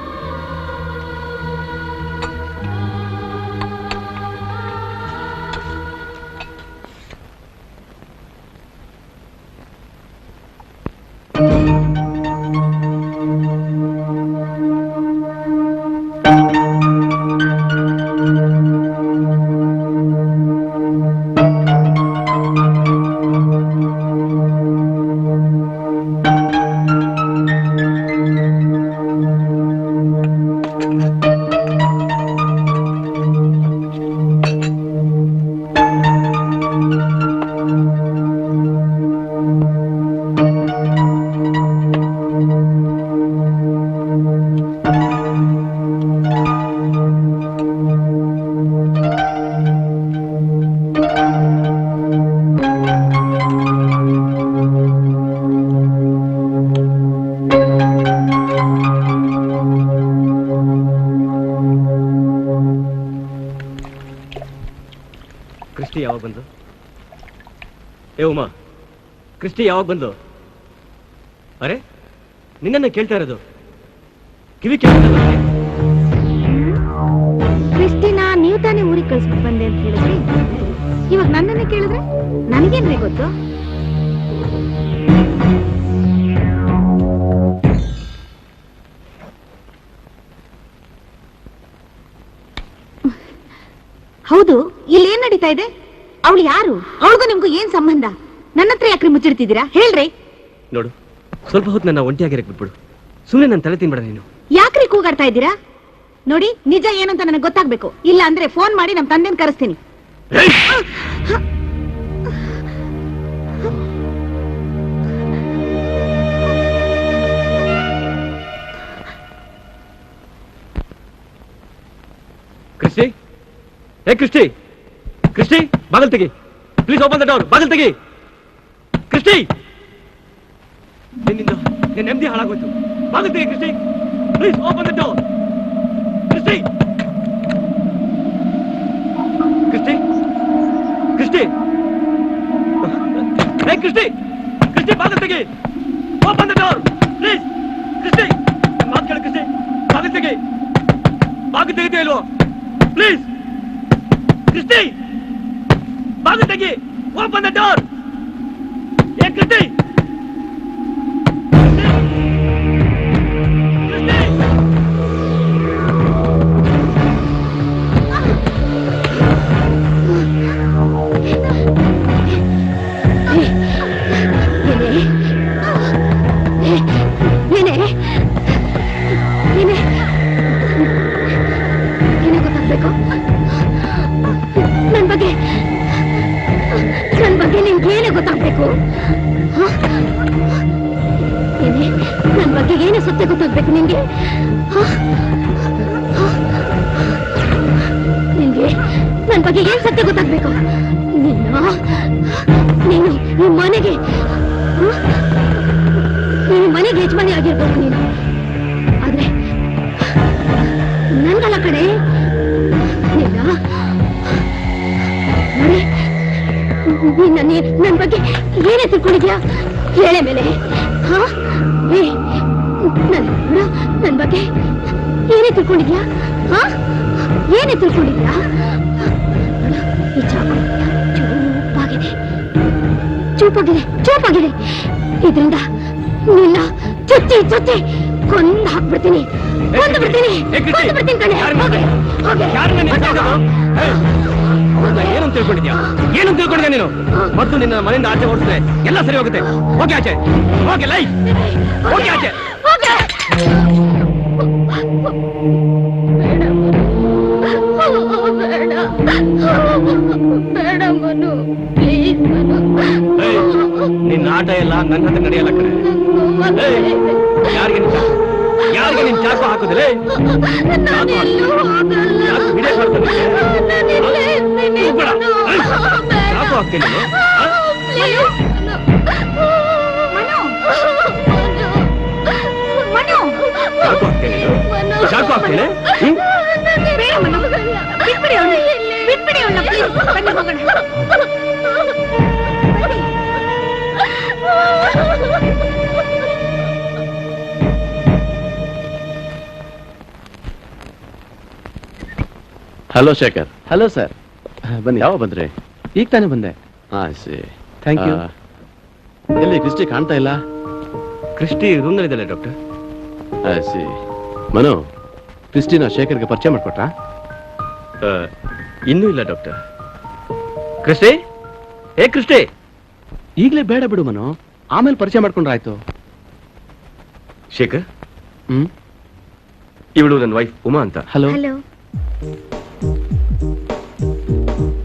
ಕ್ರಿಸ್ಟಿ ಯಾವಾಗ ಬಂದು? ಉಮಾ, ಕ್ರಿಸ್ಟಿ ಯಾವಾಗ ಬಂದು? ಅರೆ, ನಿನ್ನನ್ನು ಕೇಳ್ತಾ ಇರೋದು, ಕಿವಿ ಕೇಳ್ತಾ. ಕ್ರಿಸ್ಟಿನ ನೀವು ತಾನೇ ಊರಿಗೆ ಕಳ್ಸ್ಬಿಟ್ಟು ಬಂದೆ ಅಂತ ಹೇಳಿದ್ರಿ, ಇವಾಗ ನನ್ನನ್ನೇ ಕೇಳಿದ್ರೆ ನನಗೇನ್ರಿ ಗೊತ್ತು? ಹೌದು, ಇಲ್ಲಿ ಏನ್ ನಡೀತಾ ಇದೆ? ಅವಳು ಯಾರು? ಅವಳಿಗೂ ನಿಮ್ಗೂ ಏನ್ ಸಂಬಂಧ? ನನ್ನ ಹತ್ರ ಯಾಕ್ರಿ ಮುಚ್ಚಿಡ್ತಿದ್ದೀರಾ ಹೇಳ್ರಿ. ನೋಡು, ಸ್ವಲ್ಪ ಹೊತ್ತು ನನ್ನ ಒಂಟಿಯಾಗಿರಕ್ ಬಿಟ್ಬಿಡು. ಸುಮ್ಮನೆ ನನ್ನ ತಲೆ ತಿನ್ಬೇಡ ನೀನು. ಯಾಕ್ರಿ ಕೂಗಾಡ್ತಾ ಇದ್ದೀರಾ? ನೋಡಿ, ನಿಜ ಏನಂತ ನನಗೆ ಗೊತ್ತಾಗ್ಬೇಕು. ಇಲ್ಲ ಅಂದ್ರೆ ಫೋನ್ ಮಾಡಿ ನಮ್ ತಂದೆನ್ ಕರೆಸ್ತೀನಿ. ಕ್ರಿಸ್ಟಿ, ಹೇ ಕ್ರಿಸ್ಟಿ, ಕ್ರಿಸ್ಟಿ, ಬಾಗಲ್ ತೆಗಿ ಪ್ಲೀಸ್. Open the door. ಬಾಗಲ್ ತೆಗಿ ಕ್ರಿಸ್ಟಿ. ನಿನ್ನಿಂದ ನಿನ್ನ ನೆಮ್ಮದಿ ಹಾಳಾಗೋಯ್ತು. ಬಾಗಲ್ ತೆಗಿ Christy, please open the door. Christy, Christy, Christy, hey Christy, Christy, ಬಾಗಲ್ ತೆಗಿ. Open the door please. Christy, ಮಾತು ಕೇಳು ಕ್ರಿಸ್ಟಿ, ಬಾಗಲ್ ತೆಗಿ. ಬಾಗಲ್ ತೆಗಿತೀಯ ಇಲ್ವೋ ಪ್ಲೀಸ್? ಕ್ರಿಸ್ಟಿ, ಬಾಗಿಲು ತೆಗಿ. Open the door. ಏ ಕ್ರಿಸ್ಟಿ, ನಿನ್ಗೇನೆ ಗೊತ್ತಾಗ್ಬೇಕು. ನನ್ ಬಗ್ಗೆ ಏನೇ ಸತ್ಯ ಗೊತ್ತಾಗ್ಬೇಕು ನಿನ್ಗೆ. ನಿನ್ಗೆ ನನ್ ಬಗ್ಗೆ ಏನ್ ಸತ್ಯ ಗೊತ್ತಾಗ್ಬೇಕು. ನೀನು ಈ ಮನೆಗೆ ಯಜಮಾನಿ ಆಗಿರ್ಬೇಕು ನೀನು. ಆದ್ರೆ ನನ್ಗಲ್ಲ ಕಡೆ ನೋಡಿ, ನನ್ ಬಗ್ಗೆ ಏನೇ ತಿಳ್ಕೊಂಡಿದ್ಯಾ ಹೇಳೆ ಮೇಲೆ. ನನ್ ಬಗ್ಗೆ ಏನೇ ತಿಳ್ಕೊಂಡಿದ್ಯಾ? ಏನೇ ತಿಳ್ಕೊಂಡಿದ್ಯಾ? ಈ ಚಾಕು ಚೂಪಾಗಿದೆ. ಇದರಿಂದ ನಿನ್ನ ಚುಚ್ಚಿ ಕೊಂದು ಹಾಕ್ಬಿಡ್ತೀನಿ. ಏನು ತಿಳ್ಕೊಂಡಿದ್ಯಾ? ಏನು ತಿಳ್ಕೊಂಡಿದ್ಯಾ ನೀನು? ಮತ್ತು ನಿನ್ನ ಮನೆಯಿಂದ ಆಚೆ ಓಡಿಸಿದ್ರೆ ಎಲ್ಲ ಸರಿ ಹೋಗುತ್ತೆ. ಹೋಗಿ ಆಚೆ, ಹೋಗಿ ಲೈ, ಹೋಗಿ ಆಚೆ. ನಿನ್ನ ಆಟ ಎಲ್ಲ ನನ್ನ ಹತ್ರ ನಡೆಯಲ್ಲ ಕಡೆ. ಯಾರಿಗೆ ನಿನ್ ಚಾಕು ಹಾಕುದಿಲ್ಲ? ಚಾಕು ಹಾಕ್ತೀನಿ. ಚಾಕು ಹಾಕ್ತೀನಿ. ಹಲೋ ಶೇಖರ್. ಹಲೋ ಸರ್, ಬನ್ನಿ. ಯಾವ ಬಂದ್ರಿ? ಈಗ ತಾನೇ ಬಂದೆ. Thank you. ಎಲ್ಲಿ ಕ್ರಿಸ್ಟಿ ಕಾಣ್ತಾ ಇಲ್ಲ? ಕ್ರಿಸ್ಟಿ ರೂಮ್ನಲ್ಲಿದ್ದಾಳೆ ಡಾಕ್ಟರ್. ಮನು, ಕ್ರಿಸ್ಟಿನ ಶೇಖರ್ಗೆ ಪರಿಚಯ ಮಾಡ್ಕೊಟ್ರಾ? ಇನ್ನೂ ಇಲ್ಲ ಡಾಕ್ಟರ್. Christie, hey Christie. ಈಗಲೇ ಬೇಡ ಬಿಡು ಮನು, ಆಮೇಲೆ ಪರಿಚಯ ಮಾಡ್ಕೊಂಡ್ರಾಯ್ತು. ಶೇಖರ್, ಇವಳು ನನ್ನ ವೈಫ್ ಉಮಾ ಅಂತ. ಹಲೋ.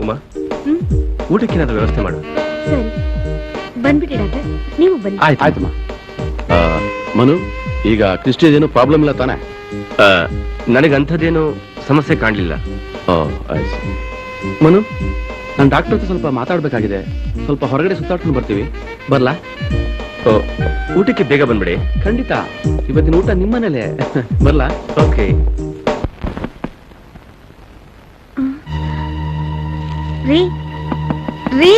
ಉಮಾ, ಊಟಕ್ಕೇನಾದ್ರೂ ವ್ಯವಸ್ಥೆ ಮಾಡು. ಸರಿ, ಬಂದ್ಬಿಡಿ ಡಾಕ್ಟರ್, ನೀವು ಬನ್ನಿ. ಆಯ್ತಮ್ಮ. ಮನು, ಈಗ ಕ್ರಿಸ್ಟಿದೇನು ಪ್ರಾಬ್ಲಮ್ ಇಲ್ಲ ತಾನೆ? ನನಗಂಥದ್ದೇನು ಸಮಸ್ಯೆ ಕಾಣಲಿಲ್ಲ. ಮನು, ನಾನು ಡಾಕ್ಟರ್ ಹತ್ರ ಸ್ವಲ್ಪ ಮಾತಾಡ್ಬೇಕಾಗಿದೆ. ಸ್ವಲ್ಪ ಹೊರಗಡೆ ಸುತ್ತಾಡ್ಕೊಂಡು ಬರ್ತೀವಿ. ಬರ್ಲಾ? ಊಟಕ್ಕೆ ಬೇಗ ಬಂದ್ಬಿಡಿ. ಖಂಡಿತ, ಇವತ್ತಿನ ಊಟ ನಿಮ್ಮನೇಲೆ. ಬರ್ಲಾ? ಓಕೆ. ರೀ ರೀ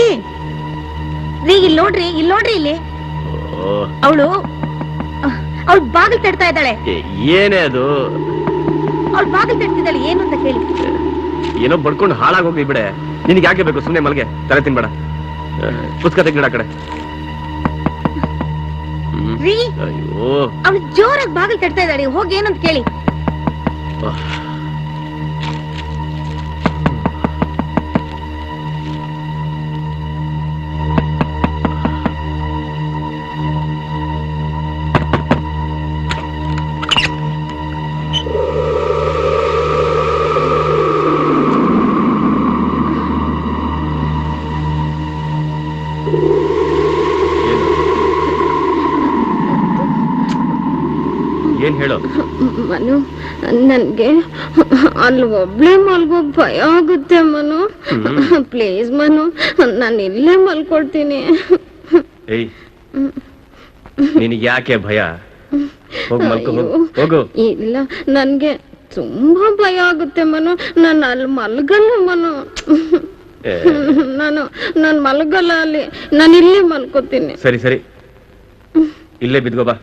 ರೀ, ಇಲ್ಲಿ ನೋಡ್ರಿ ಇಲ್ಲಿ. ಅವಳು ಬಾಗಿಲು ತಡ್ತಾ ಇದ್ದಾಳೆ. ಏನೇ ಅದು? ಅವಳು ಬಾಗಿಲು ತಡ್ತಿದ್ದಾಳೆ. ಏನು ಅಂತ ಕೇಳಿ. ಏನೋ ಬಡ್ಕೊಂಡು ಹಾಳಾಗೋಗಿ ಬಿಡೆ. ನಿನಗೆ ಯಾಕೆ ಬೇಕು? ಸುಮ್ಮನೆ ಮಲ್ಗೆ, ತಲೆ ತಿನ್ಬೇಡ. ಪುಸ್ತಕ ತೆಗ್ದಿಡ ಆ ಕಡೆ. ಅಯ್ಯೋ, ಅವಳು ಜೋರಾಗಿ ಬಾಗಿಲು ತಡ್ತಾ ಇದ್ದಾಳೆ. ಹೋಗಿ ಏನಂತ ಕೇಳಿ. ಏನ್ ಹೇಳೋ? ಮನು, ನನ್ಗೆ ಅಲ್ಲಿ ಒಬ್ಳೆ ಮಲ್ಗೋ ಭಯ ಆಗುತ್ತೆ ಮನು. ಪ್ಲೀಸ್ ಮನು, ನಾನು ಇಲ್ಲೇ ಮಲ್ಕೊಳ್ತೀನಿ. ಏಯ್, ನಿನಗೆ ಯಾಕೆ ಭಯ? ಹೋಗು ಮಲ್ಕೋ, ಹೋಗು. ಇಲ್ಲ, ನನ್ಗೆ ತುಂಬಾ ಭಯ ಆಗುತ್ತೆ ಮನು. ನಾನು ಅಲ್ಲಿ ಮಲ್ಗಲ್ಲ ಮನು. ನಾನು ಮಲ್ಗಲ್ಲ ಅಲ್ಲಿ. ನಾನು ಇಲ್ಲೇ ಮಲ್ಕೋತೀನಿ. ಸರಿ ಸರಿ, ಇಲ್ಲೇ ಬಿದ್ಕೋ ಬಾ.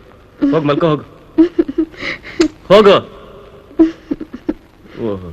ಹೋಗ್ ಮಲ್ಕೋ, ಹೋಗು ಹೋಗು. ಓಹೋ,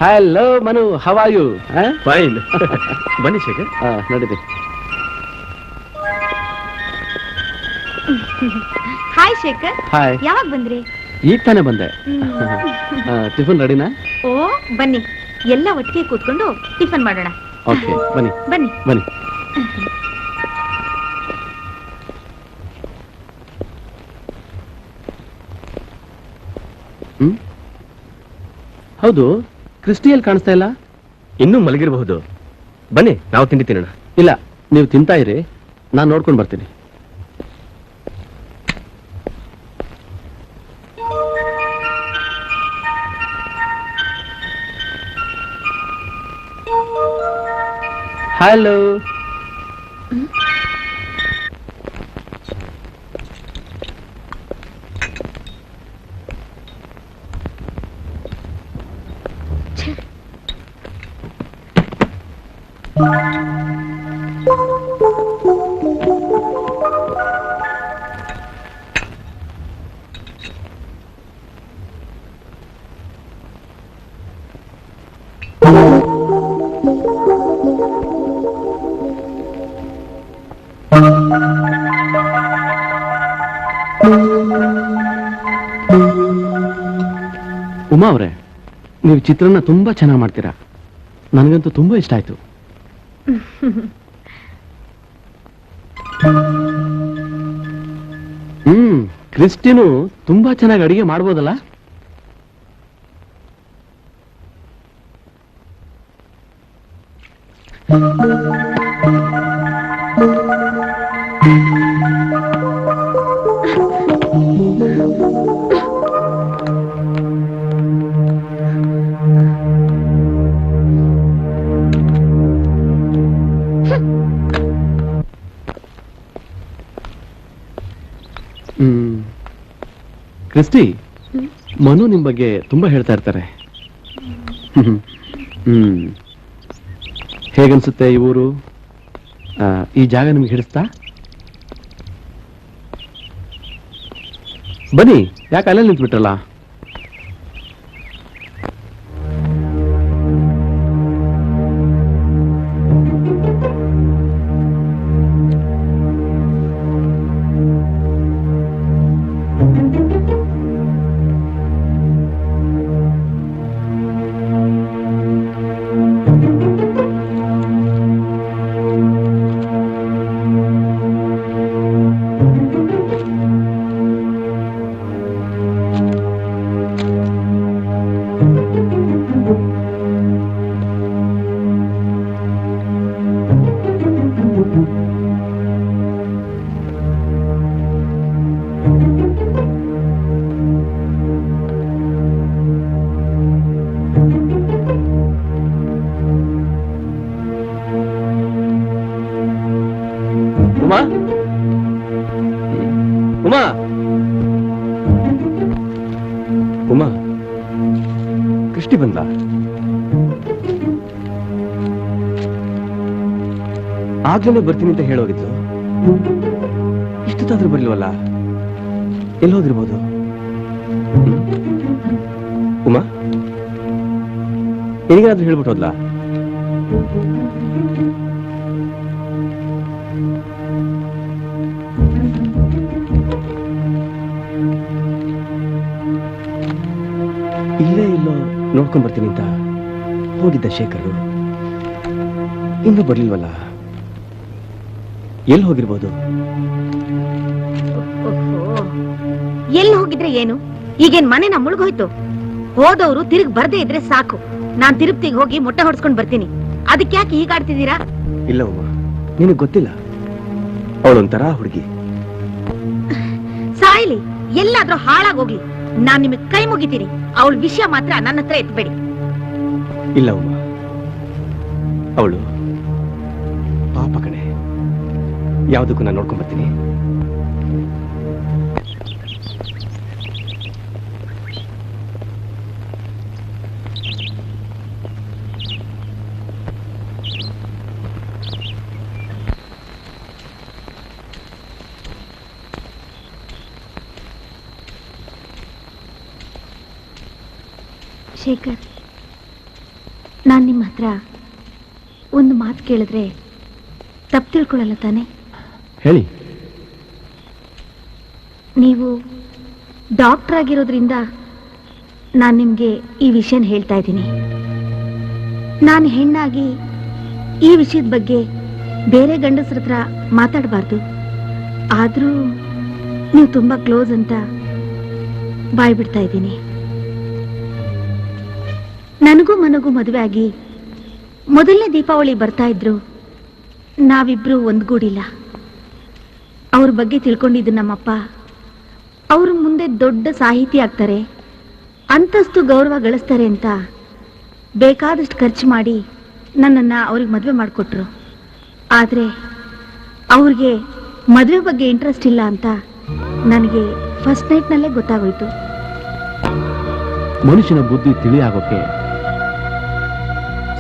hello Manu, how are you? Fine. ಬನ್ನಿ ಶೇಖರ್. ನಡೀರಿ. Hi Shekhar, hi. ಯಾವಾಗ ಬಂದ್ರಿ? ಈಗ ತಾನೇ ಬಂದೆ. ಟಿಫನ್ ರೆಡಿನಾ? ಓ ಬನ್ನಿ, ಎಲ್ಲ ಒಟ್ಟಿಗೆ ಕೂತ್ಕೊಂಡು ಟಿಫನ್ ಮಾಡೋಣ. ಓಕೆ, ಬನ್ನಿ ಬನ್ನಿ. ಬನ್ನಿ. ಹೌದು, ಕ್ರಿಸ್ಟಿಯಲ್ಲಿ ಕಾಣಿಸ್ತಾ ಇಲ್ಲ. ಇನ್ನೂ ಮಲಗಿರಬಹುದು. ಬನ್ನಿ, ನಾವು ತಿಂಡಿ ತಿನ್ನೋಣ. ಇಲ್ಲ, ನೀವು ತಿಂತಾ ಇರಿ, ನಾನು ನೋಡ್ಕೊಂಡು ಬರ್ತೀನಿ. ಹಲೋ. ಉಮಾ ಅವರೇ, ನೀವು ಚಿತ್ರಾನ್ನ ತುಂಬಾ ಚೆನ್ನಾಗಿ ಮಾಡ್ತೀರಾ. ನನಗಂತೂ ತುಂಬಾ ಇಷ್ಟ ಆಯ್ತು. ಕ್ರಿಸ್ಟಿನು ತುಂಬಾ ಚೆನ್ನಾಗಿ ಅಡಿಗೆ ಮಾಡ್ಬೋದಲ್ಲ? ಕ್ರಿಸ್ಟಿ, ಮನು ನಿಮ್ ಬಗ್ಗೆ ತುಂಬಾ ಹೇಳ್ತಾ ಇರ್ತಾರೆ. ಹೇಗನ್ಸುತ್ತೆ ಈ ಊರು? ಈ ಜಾಗ ನಿಮ್ಗೆ ಹಿಡಿಸ್ತಾ? ಬನ್ನಿ, ಯಾಕೆ ಅಲ್ಲೇ ನಿಂತ್ಬಿಟ್ರಲ್ಲ? ಉಮಾ, ಉಮಾ, ಉಮಾ, ಕೃಷ್ಟಿ ಬಂದ? ಆಗ್ಲೇ ಬರ್ತೀನಿ ಅಂತ ಹೇಳೋಗಿದ್ಲು. ಇಷ್ಟೊತ್ತಾದ್ರೂ ಬರ್ಲಿಲ್ವಲ್ಲ? ಎಲ್ಲಿ ಹೋಗಿರ್ಬೋದು? ಉಮಾ, ನಿನಗೇನಾದ್ರೂ ಹೇಳ್ಬಿಟ್ಟು ಹೋದ್ಲಾ? ಇಲ್ಲೇ ಇಲ್ಲೋ ನೋಡ್ಕೊಂಡ್ ಬರ್ತೀನಿ ಅಂತ ಹೋಗಿದ್ದ ಶೇಖರು ಇನ್ನೂ ಬರ್ಲಿಲ್ವಲ್ಲ? ಎಲ್ಲಿ ಹೋಗಿರ್ಬೋದು? ಎಲ್ಲಿ ಹೋಗಿದ್ರೆ ಏನು? ಈಗೇನ್ ಮನೆನ ಮುಳುಗೋಯ್ತು? ಹೋದವ್ರು ತಿರುಗ್ ಬರ್ದೇ ಇದ್ರೆ ಸಾಕು. ನಾನ್ ತಿರುಪ್ತಿಗೆ ಹೋಗಿ ಮೊಟ್ಟೆ ಹೊಡ್ಸ್ಕೊಂಡ್ ಬರ್ತೀನಿ. ಅದಕ್ಕೆ ಯಾಕೆ ಹೀಗಾಡ್ತಿದ್ದೀರಾ? ಇಲ್ಲ ಉಮಾ, ನಿನಗ್ ಗೊತ್ತಿಲ್ಲ, ಅವಳೊಂಥರ ಹುಡುಗಿ. ಸಾಯ್ಲಿ, ಎಲ್ಲಾದ್ರೂ ಹಾಳಾಗೋಗ್ಲಿ, ನಾನ್ ನಿಮಗ್ ಕೈ ಮುಗಿತೀನಿ. ಅವಳ ವಿಷಯ ಮಾತ್ರ ನನ್ನ ಹತ್ರ ಎತ್ಬೇಡಿ. ಇಲ್ಲ ಉಮಾ, ಅವಳು ಪಾಪ ಕಣೆ. ಯಾವುದಕ್ಕೂ ನಾನು ನೋಡ್ಕೊಂಡ್ ಬರ್ತೀನಿ. ಶೇಖರ್, ನಾನು ನಿಮ್ಮ ಹತ್ರ ಒಂದು ಮಾತು ಕೇಳಿದ್ರೆ ತಪ್ಪು ತಿಳ್ಕೊಳ್ಳಲ್ಲ ತಾನೆ? ಹೇಳಿ. ನೀವು ಡಾಕ್ಟರ್ ಆಗಿರೋದ್ರಿಂದ ನಾನು ನಿಮಗೆ ಈ ವಿಷಯನ ಹೇಳ್ತಾ ಇದ್ದೀನಿ. ನಾನು ಹೆಣ್ಣಾಗಿ ಈ ವಿಷಯದ ಬಗ್ಗೆ ಬೇರೆ ಗಂಡಸ್ರ ಹತ್ರ ಮಾತಾಡಬಾರ್ದು. ಆದರೂ ನೀವು ತುಂಬಾ ಕ್ಲೋಸ್ ಅಂತ ಬಾಯ್ ಬಿಡ್ತಾ ಇದ್ದೀನಿ. ನನಗೂ ಮನಗೂ ಮದುವೆ ಆಗಿ ಮೊದಲನೇ ದೀಪಾವಳಿ ಬರ್ತಾ ಇದ್ರು ನಾವಿಬ್ರು ಒಂದ್ಗೂಡಿಲ್ಲ. ಅವ್ರ ಬಗ್ಗೆ ತಿಳ್ಕೊಂಡಿದ್ದು ನಮ್ಮಪ್ಪ ಅವರು ಮುಂದೆ ದೊಡ್ಡ ಸಾಹಿತಿ ಆಗ್ತಾರೆ, ಅಂತಸ್ತು ಗೌರವ ಗಳಿಸ್ತಾರೆ ಅಂತ ಬೇಕಾದಷ್ಟು ಖರ್ಚು ಮಾಡಿ ನನ್ನನ್ನು ಅವ್ರಿಗೆ ಮದುವೆ ಮಾಡಿಕೊಟ್ರು. ಆದರೆ ಅವ್ರಿಗೆ ಮದುವೆ ಬಗ್ಗೆ ಇಂಟ್ರೆಸ್ಟ್ ಇಲ್ಲ ಅಂತ ನನಗೆ ಫಸ್ಟ್ ನೈಟ್ನಲ್ಲೇ ಗೊತ್ತಾಗೋಯ್ತು. ಮನುಷ್ಯನ ಬುದ್ಧಿ ತಿಳಿಯಾಗೋಕೆ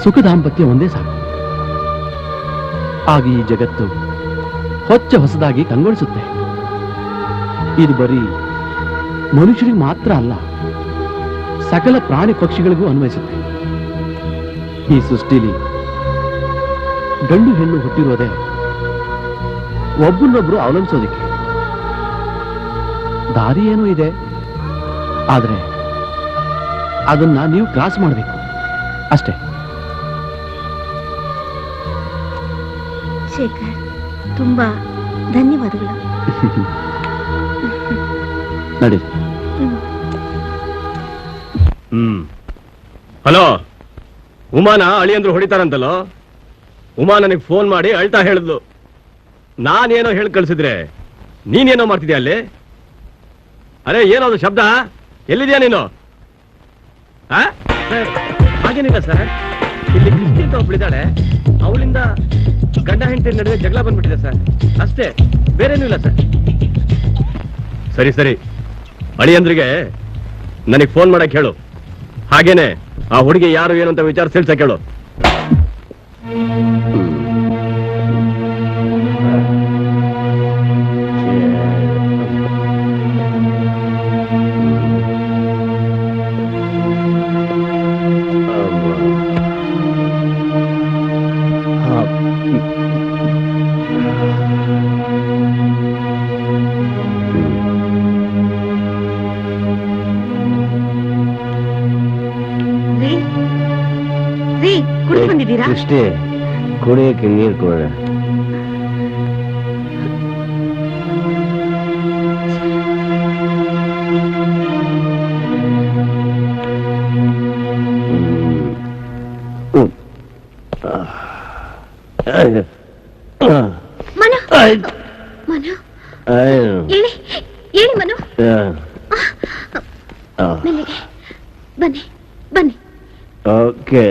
ಸುಖ ದಾಂಪತ್ಯ ಒಂದೇ ಸಾಕು. ಆಗ ಈ ಜಗತ್ತು ಹೊಸದಾಗಿ ಕಂಗೊಳಿಸುತ್ತೆ. ಇದು ಬರೀ ಮನುಷ್ಯರಿಗೆ ಮಾತ್ರ ಅಲ್ಲ, ಸಕಲ ಪ್ರಾಣಿ ಪಕ್ಷಿಗಳಿಗೂ ಅನ್ವಯಿಸುತ್ತೆ. ಈ ಸೃಷ್ಟಿಲಿ ಗಂಡು ಹೆಣ್ಣು ಹುಟ್ಟಿರೋದೇ ಒಬ್ಬರನ್ನೊಬ್ರು ಅವಲಂಬಿಸೋದಿಕ್ಕೆ. ದಾರಿ ಏನೂ ಇದೆ, ಆದ್ರೆ ಅದನ್ನ ನೀವು ಕ್ರಾಸ್ ಮಾಡಬೇಕು ಅಷ್ಟೇ. ಶೇಖರ್, ತುಂಬಾ ಧನ್ಯವಾದಗಳು. ನಡಿ. ಹಲೋ, ಉಮಾನ ಅಳಿಯಂದ್ರು ಹೊಡಿತಾರಂತಲ್ಲೋ. ಉಮಾ ನನಗೆ ಫೋನ್ ಮಾಡಿ ಅಳ್ತಾ ಹೇಳಿದ್ಲು. ನಾನೇನೋ ಹೇಳಿ ಕಳ್ಸಿದ್ರೆ ನೀನೇನೋ ಮಾಡ್ತಿದ್ಯಾ ಅಲ್ಲಿ? ಅರೆ ಏನದು ಶಬ್ದ? ಎಲ್ಲಿದ್ಯಾ ನೀನು? ಹಾಗೇನಿಲ್ಲ ಸರ್, ಇಲ್ಲಿ ಕ್ರಿಸ್ಟಿ ಅಂತ ಒಬ್ಳಿದ್ದಾಳೆ, ಅವಳಿಂದ ಗಂಡ ಹೆಂಡತಿ ನಡುವೆ ಜಗಳ ಬಂದ್ಬಿಟ್ಟಿದೆ ಸರ್, ಅಷ್ಟೇ, ಬೇರೇನೂ ಇಲ್ಲ ಸರ್. ಸರಿ ಸರಿ, ಅಳಿಯಂದ್ರಿಗೆ ನನಗೆ ಫೋನ್ ಮಾಡಕ್ ಹೇಳು. ಹಾಗೇನೆ ಆ ಹುಡುಗಿ ಯಾರು ಏನು ಅಂತ ವಿಚಾರ ತಿಳಿಸಕ್ ಹೇಳು. ಬಂದಿದ್ದೀರಾ? ಕೃಷ್ಣೆ, ಕುಡಿಯಕ್ಕೆ ನೀರು ಕೊಡ. ಮನು, ಮನು, ಹೇಳಿ ಹೇಳಿ ಮನು. ಮೆಲ್ಲಿಗೆ ಬನ್ನಿ ಬನ್ನಿ. ಓಕೆ.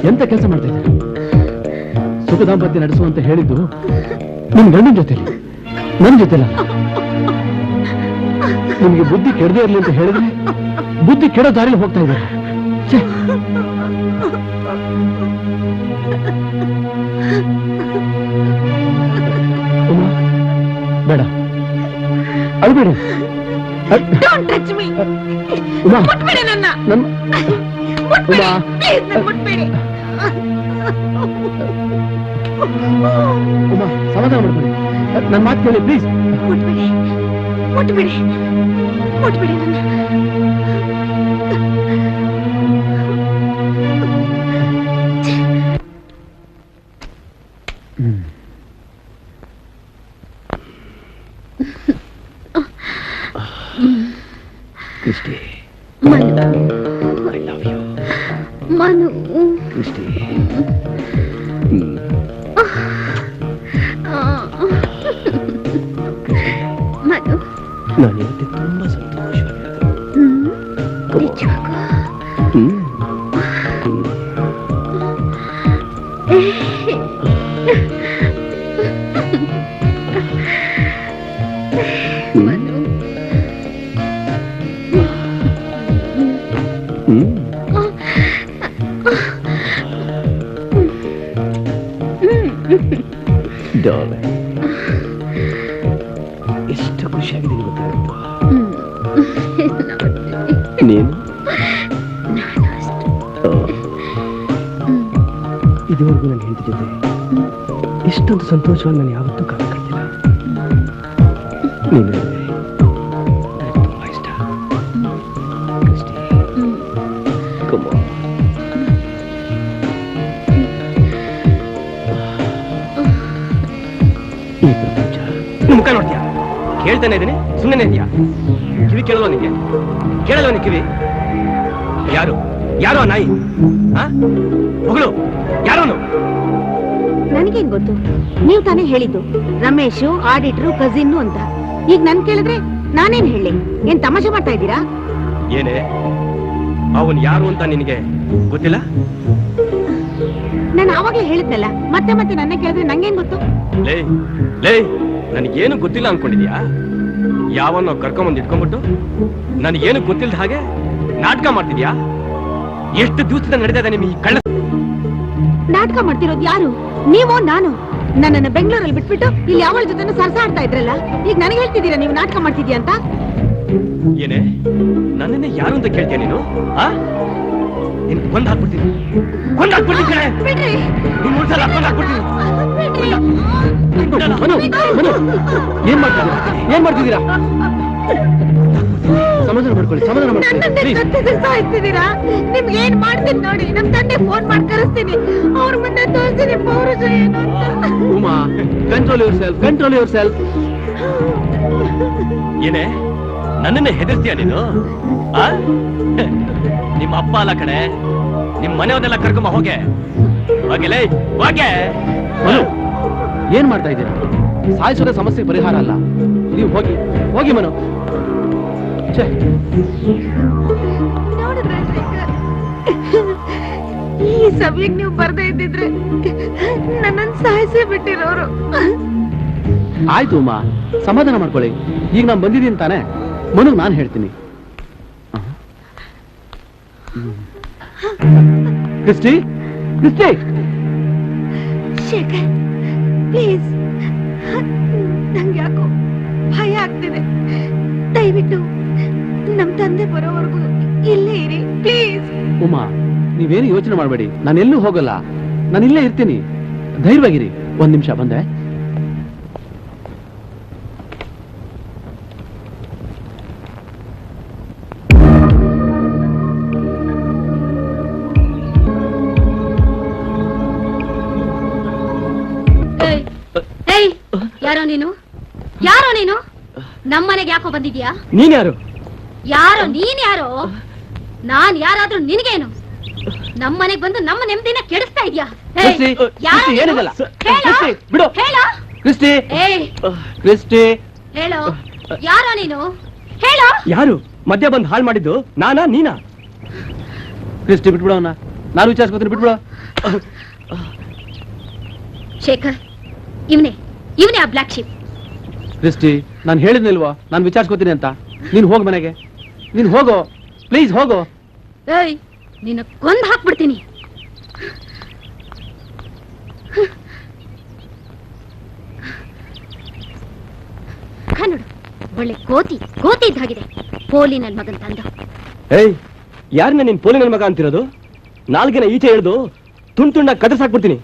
ಎಂತ ಕೆಲಸ ಮಾಡ್ತಾ ಇದ್ದಾರೆ? ಸುಖ ದಾಂಪತ್ಯ ನಡೆಸುವಂತ ಹೇಳಿದ್ದು ನಿಮ್ ಗಂಡನ ಜೊತೆಲಿ, ನನ್ ಜೊತೆಲ್ಲ. ನಿಮ್ಗೆ ಬುದ್ಧಿ ಕೆಡದೇ ಇರ್ಲಿ ಅಂತ ಹೇಳಿದ್ರೆ ಬುದ್ಧಿ ಕೆಡೋ ದಾರಿಲಿ ಹೋಗ್ತಾ ಇದ್ದಾರೆ. ಬೇಡ, ಅಳ್ಬೇಡ. ಉಮಾ ಸಮಾಧಾನ ಮಾಡ್ಕೊಳ್ಳಿ, ನನ್ನ ಮಾತು ಕೇಳಿ ಪ್ಲೀಸ್. ಮುಟ್ಬಿಡಿ ಮುಟ್ಬಿಡಿ ಮುಟ್ಬಿಡಿ ನನ್ನ. Christy, Manu I love you. Manu Christy, Manu ನಾನು ಇವತ್ತು ತುಂಬಾ ಸಂತೋಷವಾಗಿರೋದು. ನಿಜವಾಗೂ ಮನು ಡಾರ್ಲಿಂಗ್, ಎಷ್ಟು ಖುಷಿಯಾಗಿದೆ ಗೊತ್ತಾಗುತ್ತೋ. ನೀನು ಇದುವರೆಗೂ ನನ್ನ ಹೆಂಡತಿ ಜೊತೆ ಇಷ್ಟೊಂದು ಸಂತೋಷವಾಗಿ ನಾನು ಯಾವತ್ತೂ ಕಾಲ ಕಳ್ತಿಲ್ಲ. ನೀನು ನನಗೆ ತುಂಬಾ ಇಷ್ಟ. Christie, come on. ಈ ಪ್ರಪಂಚ ನಿನ್ನ ಮುಖ ನೋಡ್ತೀಯಾ? ಕೇಳ್ತಾನೆ ಇದೀನಿ, ಸುಮ್ಮನೆ ಇದೆಯಾ? ಕಿವಿ ಕೇಳಲ್ವ ನಿಂಗೆ? ಕೇಳಲ್ವ ನೀ ಕಿವಿ? ಯಾರು ಯಾರೋ ಆ ನಾಯಿ? ಮಗಳು ಯಾರೋನು? ನನಗೇನ್ ಗೊತ್ತು? ನೀವು ತಾನೇ ಹೇಳಿದ್ದು ರಮೇಶು ಆಡಿಟ್ರು ಕಸಿನ್ನು ಅಂತ. ಈಗ ನನ್ ಕೇಳಿದ್ರೆ ನಾನೇನ್ ಹೇಳಿ? ಏನ್ ತಮಾಷೆ ಮಾಡ್ತಾ ಇದ್ದೀರಾ? ಏನೇ ಅವನ್ ಯಾರು ಅಂತ ನಿನಗೆ ಗೊತ್ತಿಲ್ಲ? ನಾನು ಆವಾಗ್ಲೇ ಹೇಳಿದ್ನಲ್ಲ, ಮತ್ತೆ ಮತ್ತೆ ನನ್ನ ಕೇಳಿದ್ರೆ ನಂಗೇನ್ ಗೊತ್ತು? ಲೇ ಲೇ, ನನಗೇನು ಗೊತ್ತಿಲ್ಲ ಅನ್ಕೊಂಡಿದ್ಯಾ? ಯಾವನ್ನೋ ಕರ್ಕೊಂಬಂದು ಇಟ್ಕೊಂಡ್ಬಿಟ್ಟು ನನಗೇನು ಗೊತ್ತಿಲ್ಲದ ಹಾಗೆ ನಾಟಕ ಮಾಡ್ತಿದ್ಯಾ? ಎಷ್ಟು ದಿವಸದಿಂದ ನಡೀತಾ ಇದೆ ನಿಮ್ ಈ ಕಳ್ಳ ನಾಟಕ ಮಾಡ್ತಿರೋದು ಯಾರು? ನೀವು ನಾನು? ನನ್ನನ್ನು ಬೆಂಗಳೂರಲ್ಲಿ ಬಿಟ್ಬಿಟ್ಟು ಇಲ್ಲಿ ಯಾವಳ ಜೊತೆ ಸರ್ಸಾಡ್ತಾ ಇದ್ರಲ್ಲ, ಈಗ ನನಗೆ ಹೇಳ್ತಿದ್ದೀರಾ ನೀವು ನಾಟಕ ಮಾಡ್ತಿದ್ಯಾ ಅಂತ? ಏನೇ ನನ್ನನ್ನೇ ಯಾರು ಅಂತ ಕೇಳ್ತೀಯ ನೀನು? ನಿನ್ ಕೊಂದ್ ಹಾಕ್ಬಿಡ್ತೀನಿ, ಕೊಂದ್ ಹಾಕ್ಬಿಡ್ತೀನಿ ಕಣೆ. ಬಿಡ್ರಿ. ನೀನ್ ಮುಳ್ಸಲ್ಲ, ಕೊಂದ್ ಹಾಕ್ಬಿಡ್ತೀನಿ. ಬಿಡ್ರಿ. ಮನು, ಮನು, ಏನ್ ಮಾಡ್ತಿದ್ದೀರಾ? ಏನ್ ಮಾಡ್ತಿದ್ದೀರಾ? ಸಮಾಧಾನ ಮಾಡ್ಕೊಳ್ಳಿ, ಸಮಾಧಾನ ಮಾಡ್ಕೊಳ್ಳಿ ನನ್ನನ್ನೇ ಪ್ಲೀಸ್. ಕತ್ತಿದ್ರೆ ಸಾಯ್ತಿದ್ದೀರಾ? ನಿಮ್ಗೆ ಏನ್ ಮಾಡ್ತೀನಿ ನೋಡಿ, ನಮ್ ತಂದೆ ಫೋನ್ ಮಾಡಿ ಕರೆಸ್ತೀನಿ, ಅವ್ರ ಮುಂದೆ ತೋರಿಸ್ತೀನಿ ಪೌರುಷ ಏನು ಅಂತ. Uma, control your self, control your self. ಏನೇ ನನ್ನನ್ನೇ ಹೆದರ್ತೀಯ ನೀನು? ನಿಮ್ಮ ಅಪ್ಪ ಅಲ್ಲ ಕಣೆ, ನಿಮ್ ಮನೆಯವನ್ನೆಲ್ಲ ಕರ್ಕೊಂಬ ಹೋಗೆ. ಹೋಗಿಲೇ ಹೋಗೆ. ಮನು, ಏನ್ ಮಾಡ್ತಾ ಇದ್ದೀರಾ? ಸಾಯಿಸೋದೇ ಸಮಸ್ಯೆ ಪರಿಹಾರ ಅಲ್ಲ. ನೀವು ಹೋಗಿ ಹೋಗಿ ಮನು. ಛೇ, ನೋಡಿದ್ರೆ ಶೇಖರ್, ಈ ಸಭೆಗೆ ನೀವು ಬರ್ದೇ ಇದ್ದಿದ್ರೆ ನನ್ನನ್ನು ಸಾಯಿಸೇ ಬಿಟ್ಟಿರೋರು. ಆಯ್ತು ಉಮಾ, ಸಮಾಧಾನ ಮಾಡ್ಕೊಳ್ಳಿ. ಈಗ ನಾನು ಬಂದಿದ್ದೀನಿ ತಾನೆ, ಮನುಗ್ ನಾನು ಹೇಳ್ತೀನಿ. ಕ್ರಿಸ್ಟಿ, ಕ್ರಿಸ್ಟಿ, ಶೇಖರ್ ಪ್ಲೀಸ್, ನಂಗೆ ಯಾಕೋ ಭಯ ಆಗ್ತಿದೆ. ದಯವಿಟ್ಟು ನಮ್ ತಂದೆ ಬರೋವರೆಗೂ ಇಲ್ಲೇ ಇರಿ ಪ್ಲೀಸ್. ಉಮಾ, ನೀವೇನು ಯೋಚನೆ ಮಾಡಬೇಡಿ, ನಾನು ಎಲ್ಲೂ ಹೋಗಲ್ಲ, ನಾನು ಇಲ್ಲೇ ಇರ್ತೀನಿ. ಧೈರ್ಯವಾಗಿರಿ. ಒಂದ್ ನಿಮಿಷ ಬಂದೆ. ಯಾರೋ ನೀನು? ಯಾರೋ ನೀನು? ನಮ್ಮನೆಗೆ ಯಾಕೋ ಬಂದಿದ್ಯಾ? ನೀನ್ಯಾರು? ಯಾರೋ ನೀನ್ ಯಾರೋ? ನಾನ್ ಯಾರಾದ್ರೂ ನಿನಗೇನು? ನಮ್ಮನೆಗೆ ಬಂದು ನಮ್ಮ ನೆಮ್ಮದಿನ ಕೆಡಿಸ್ತಾ ಇದ್ಯಾ? ಕ್ರಿಸ್ಟಿ, ಕ್ರಿಸ್ಟಿ, ಏನಿದೆಲ್ಲ? ಕ್ರಿಸ್ಟಿ, ಬಿಡು. ಹೇಳೋ. ಕ್ರಿಸ್ಟಿ, ಏಯ್, ಕ್ರಿಸ್ಟಿ, ಹೇಳೋ, ಯಾರೋ ನೀನು? ಹೇಳೋ. ಯಾರು ಮಧ್ಯ ಬಂದು ಹಾಳು ಮಾಡಿದ್ದು? ನಾನಾ ನೀನಾ? ಕ್ರಿಸ್ಟಿ, ಬಿಟ್ಬಿಡೋಣ, ನಾನು ವಿಚಾರಿಸ್ಕೊತೀನಿ, ಬಿಟ್ಬಿಡೋ. ಶೇಖರ್, ಇವನೇ ಆ ಬ್ಲಾಕ್ ಶಿಪ್. ಕ್ರಿಸ್ಟಿ, ನಾನು ಹೇಳಿದ್ನಿಲ್ವಾ ನಾನು ವಿಚಾರಿಸ್ಕೊತೀನಿ ಅಂತ? ನೀನು ಹೋಗು ಮನೆಗೆ, ನೀನು ಹೋಗೋ, ಪ್ಲೀಸ್ ಹೋಗೋ. ಏಯ್, ನಿನ್ನ ಕೊಂದು ಹಾಕ್ಬಿಡ್ತೀನಿ. ನೋಡು, ಒಳ್ಳೆ ಕೋತಿ ಇದ್ದಾಗಿದೆ. ಪೋಲಿ ನನ್ ಮಗನ್ ತಂದ. ಏಯ್, ಯಾರನ್ನ ನಿನ್ ಪೋಲಿ ನನ್ನ ಮಗ ಅಂತಿರೋದು? ನಾಲ್ಗೆನ ಈಚೆ ಹಿಡಿದು ತುಂಡಾಗಿ ಕತ್ತರಿಸಾಕ್ಬಿಡ್ತೀನಿ.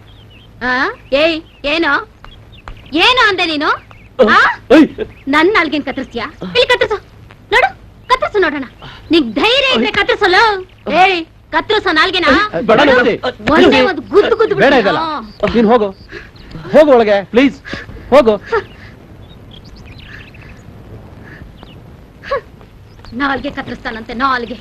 ಆ? ಏಯ್ ಏನು ಏನು ಅಂದೆ ನೀನು? ಆ? ನನ್ ನಾಲ್ಗೇನ್ ಕತ್ತರಿಸ್ತೀಯಾ? ಇಲ್ಲಿ ಕತ್ತರಿಸು ನೋಡು, ಕತ್ತರಿಸು ನೋಡೋಣ. ನಿಗ್ ಧೈರ್ಯ ಇದ್ರೆ ಕತ್ತರಿಸಲ್ಲ. ಏಯ್ ಕತ್ತರಿಸೋ ನಾಲ್ಗೆನ ಬೇಡ ನಂದಿ. ಒಂದೇ ಒಂದು ಗುದ್ದು ಗುದ್ದು ಬೇಡ ಇದಲ್ಲ. ನೀನ್ ಹೋಗು ಹೋಗು ಒಳಗೆ ಪ್ಲೀಸ್ ಹೋಗು. ನಾಲ್ಗೆ ಕತ್ತರಿಸ್ತಾನಂತೆ, ನಾಲ್ಗೆ.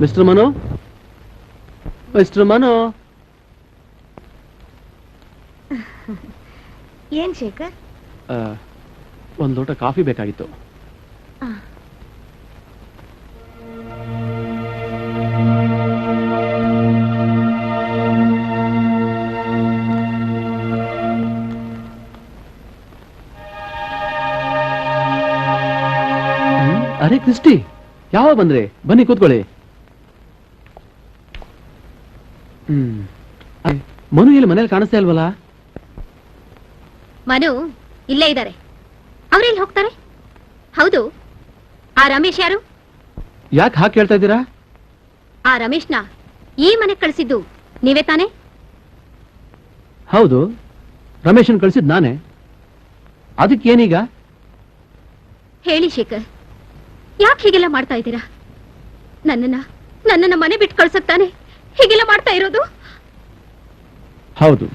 Mister Manu, mister Manu. ಏನ್ ಶೇಖರ್? ಒಂದು ಲೋಟ ಕಾಫಿ ಬೇಕಾಗಿತ್ತು. ಅರೆ ಕ್ರಿಸ್ಟಿ, ಯಾವಾಗ ಬಂದ್ರೆ? ಬನ್ನಿ ಕೂತ್ಕೊಳ್ಳಿ. ಮನು ಇಲ್ಲಿ ಮನೇಲಿ ಕಾಣಿಸ್ತಾ ಇಲ್ವಲ್ಲ? ಮನು ಇಲ್ಲೇ ಇದ್ದಾರೆ. ಅವ್ರೆಲ್ಲಿ ಹೋಗ್ತಾರೆ? ಹೌದು, ಆ ರಮೇಶ್ ಯಾರು? ಯಾಕೆ ಹಾಗೆ ಕೇಳ್ತಾ ಇದ್ದೀರಾ? ಆ ರಮೇಶ್ನ ಈ ಮನೆಗೆ ಕಳಿಸಿದ್ದು ನೀವೇ ತಾನೇ? ಹೌದು, ರಮೇಶನ್ ಕಳಿಸಿದ್ ನಾನೇ. ಅದಕ್ಕೇನೀಗ? ಹೇಳಿ ಶೇಖರ್, ಯಾಕೆ ಹೀಗೆಲ್ಲ ಮಾಡ್ತಾ ಇದ್ದೀರಾ? ನನ್ನನ್ನ ಮನೆ ಬಿಟ್ಟು ಕಳ್ಸಕ್ ತಾನೆ ಹೀಗೆಲ್ಲ ಮಾಡ್ತಾ ಇರೋದು? ಹೌದು.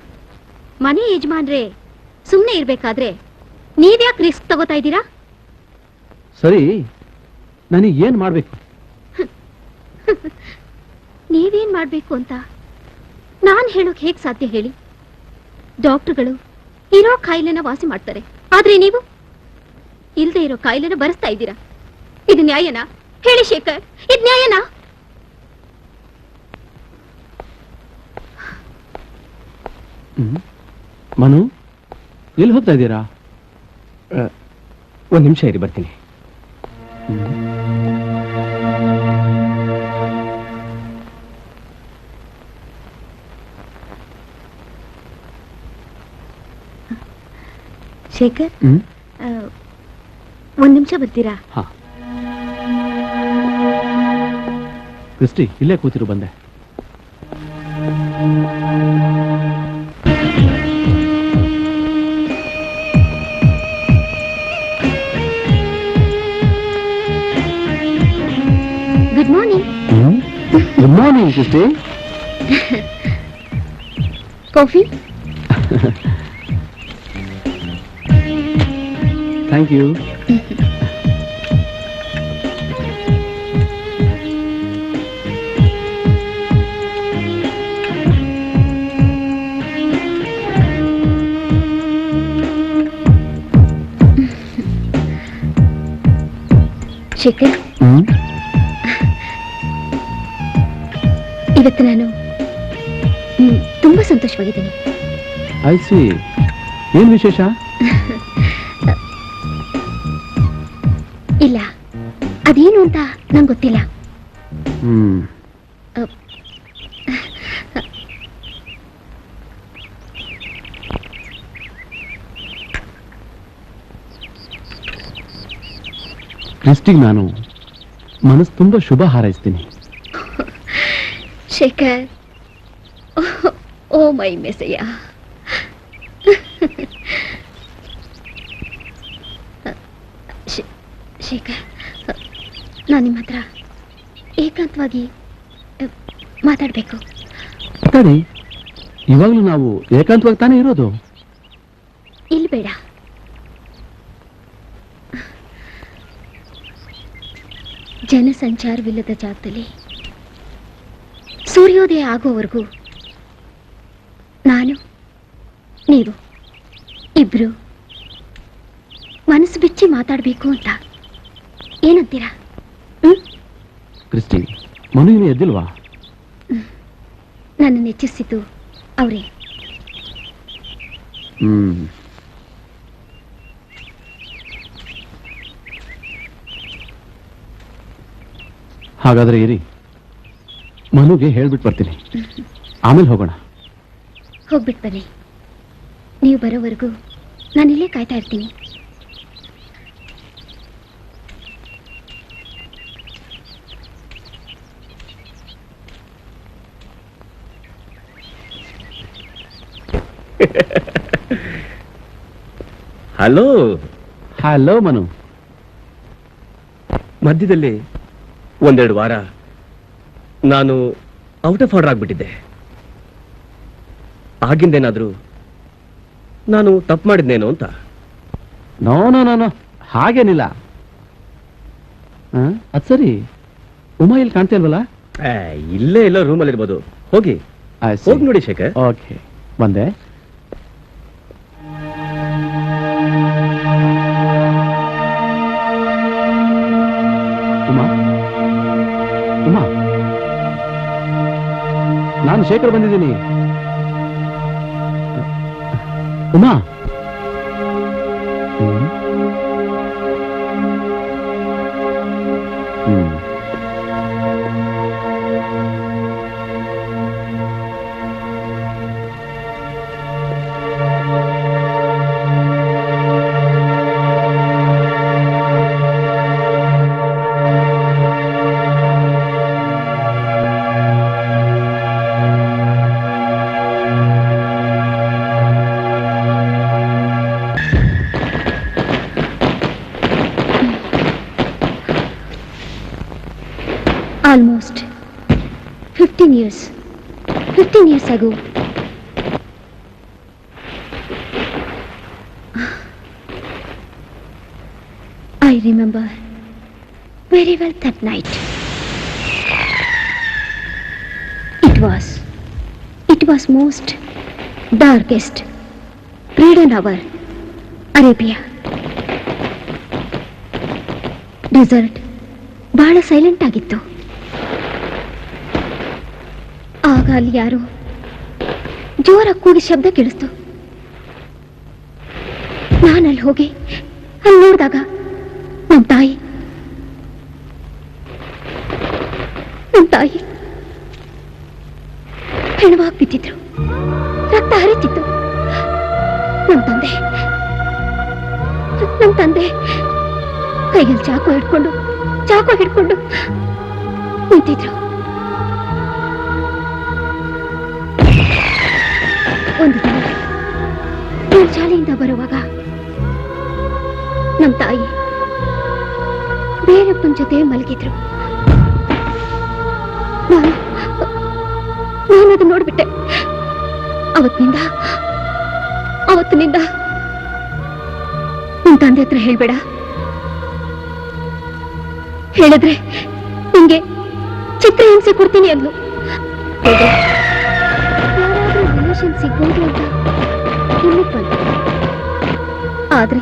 ಮನೆ ಯಜಮಾನ್ರೆ ಸುಮ್ನೆ ಇರ್ಬೇಕಾದ್ರೆ ನೀವ್ಯಾಕೆ ರಿಸ್ಕ್ ತಗೋತಾ ಇದ್ದೀರಾ? ಸರಿ, ನನಗೆ ಏನ್ ಮಾಡ್ಬೇಕು? ನೀವೇನ್ ಮಾಡ್ಬೇಕು ಅಂತ ನಾನ್ ಹೇಳೋಕ್ ಹೇಗ್ ಸಾಧ್ಯ ಹೇಳಿ? ಡಾಕ್ಟರ್ಗಳು ಇರೋ ಕಾಯಿಲೆನ ವಾಸಿ ಮಾಡ್ತಾರೆ, ಆದ್ರೆ ನೀವು ಇಲ್ದೇ ಇರೋ ಕಾಯಿಲೆನ ಬರೆಸ್ತಾ ಇದ್ದೀರಾ. ಇದು ನ್ಯಾಯನಾ? ಹೇಳಿ ಶೇಖರ್, ಇದು ನ್ಯಾಯನಾ? ಮನು, ಎಲ್ಲಿ ಹೋಗ್ತಾ ಇದ್ದೀರಾ? ಒಂದು ನಿಮಿಷ ಇರಿ, ಬರ್ತೀನಿ. ಶೇಖರ್, ಹ್ಮ್ ಒಂದ್ ನಿಮಿಷ ಬರ್ತೀರಾ? ಹಾ ಕ್ರಿಸ್ಟಿ, ಇಲ್ಲೇ ಕೂತಿರು, ಬಂದೆ. Good morning. Good morning Christy. Coffee? Thank you. Shekhar, ಇವತ್ತು ನಾನು ತುಂಬಾ ಸಂತೋಷವಾಗಿದ್ದೀನಿ. I C. ಏನ್ ವಿಶೇಷ? ಇಲ್ಲ, ಅದೇನು ಅಂತ ನಂಗೆ ಗೊತ್ತಿಲ್ಲ. ಹ್ಮ್ ಕ್ರಿಸ್ಟಿಗೆ ನಾನು ಮನಸ್ಸು ತುಂಬಾ ಶುಭ ಹಾರೈಸ್ತೀನಿ. ಶೇಖರ್, ಓ ಮೈ ಮೆಸಯ್ಯ. ಶೇಖರ್, ನಾನು ನಿಮ್ಮ ಹತ್ರ ಏಕಾಂತವಾಗಿ ಮಾತಾಡಬೇಕು. ತಡಿ, ಇವಾಗಲೂ ನಾವು ಏಕಾಂತವಾಗಿ ತಾನೇ ಇರೋದು. ಇಲ್ಲಿ ಬೇಡ. ಜನಸಂಚಾರವಿಲ್ಲದ ಜಾಗದಲ್ಲಿ ಸೂರ್ಯೋದಯ ಆಗುವವರೆಗೂ ನಾನು ನೀವು ಇಬ್ರು ಮನಸ್ಸು ಬಿಚ್ಚಿ ಮಾತಾಡಬೇಕು ಅಂತ ಏನಂತೀರಾ? ಕ್ರಿಸ್ಟಿ, ಮನು ಇನ್ನೂ ಎದ್ದಿಲ್ವಾ? ನನ್ನ ನೆಚ್ಚಿಸಿದ್ದು ಅವರೇ. ಹಾಗಾದ್ರೆ ಇರಿ, ಮನುಗೆ ಹೇಳ್ಬಿಟ್ಟು ಬರ್ತೀನಿ, ಆಮೇಲೆ ಹೋಗೋಣ. ಹೋಗ್ಬಿಟ್ಟು ಬನ್ನಿ. ನೀವು ಬರೋವರೆಗೂ ನಾನಿಲ್ಲೇ ಕಾಯ್ತಾ ಇರ್ತೀನಿ. ಹಲೋ. ಹಲೋ ಮನು. ಮಧ್ಯದಲ್ಲಿ ಒಂದೆರಡು ವಾರ ನಾನು ಔಟ್ ಆಫ್ ಆರ್ಡರ್ ಆಗ್ಬಿಟ್ಟಿದ್ದೆ. ಆಗಿಂದೇನಾದ್ರೂ ನಾನು ತಪ್ಪು ಮಾಡಿದ್ನೇನೋ ಅಂತ. ನೋ ನೋ ನೋ ನೋ, ಹಾಗೇನಿಲ್ಲ. ಅದ್ ಸರಿ, ಉಮಾ ಇಲ್ಲಿ ಕಾಣ್ತಾ ಇಲ್ವಲ್ಲ? ಇಲ್ಲೇ ಎಲ್ಲೋ ರೂಮಲ್ಲಿ ಇರ್ಬೋದು. ಹೋಗಿ ಹೋಗಿ ನೋಡಿ ಶೇಖರ್. ಓಕೆ, ಬಂದೆ. ಉಮಾ, ಉಮಾ, ನಾನು ಶೇಖರ್ ಬಂದಿದ್ದೀನಿ. Uma. Almost 15 years ago, I remember very well that night. It was most darkest golden hour, Arabia. Desert ಬಹಳ ಸೈಲೆಂಟ್ ಆಗಿತ್ತು. ಆಗ ಅಲ್ಲಿ ಯಾರೋ ಜೋರಾಗಿ ಕೂಗಿ ಶಬ್ದ ಕೇಳಿಸ್ತು. ನಾನಲ್ಲಿ ಹೋಗಿ ಅಲ್ಲಿ ನೋಡಿದಾಗ ನಮ್ಮ ತಾಯಿ ಹೆಣವಾಗಿ ಬಿದ್ದಿದ್ರು. ರಕ್ತ ಹರಿತಿತ್ತು. ನಮ್ಮ ತಂದೆ ನಮ್ ತಂದೆ ಕೈಯಲ್ಲಿ ಚಾಕು ಹಿಡ್ಕೊಂಡು ನಿಂತಿದ್ರು. ಒಂದು ದಿನ ನಾನು ಶಾಲೆಯಿಂದ ಬರುವಾಗ ನಮ್ ತಾಯಿ ಬೇರೊಬ್ಬನ ಜೊತೆ ಮಲಗಿದ್ರು. ನಾನು ಅದನ್ನ ನೋಡ್ಬಿಟ್ಟೆ. ಅವತ್ತಿನಿಂದ ನಿನ್ ತಂದೆ ಹತ್ರ ಹೇಳ್ಬೇಡ, ಹೇಳಿದ್ರೆ ನಿಂಗೆ ಚಿತ್ರ ಹಿಂಸೆ ಕೊಡ್ತೀನಿ ಅಂದ್ಲು. ಯಾರಾದ್ರೂ ರಿಲೇಷನ್ ಸಿಗ್ಬೋದು ಅಂತ ಇಲ್ಲಿಗೆ ಬಂದೆ. ಆದ್ರೆ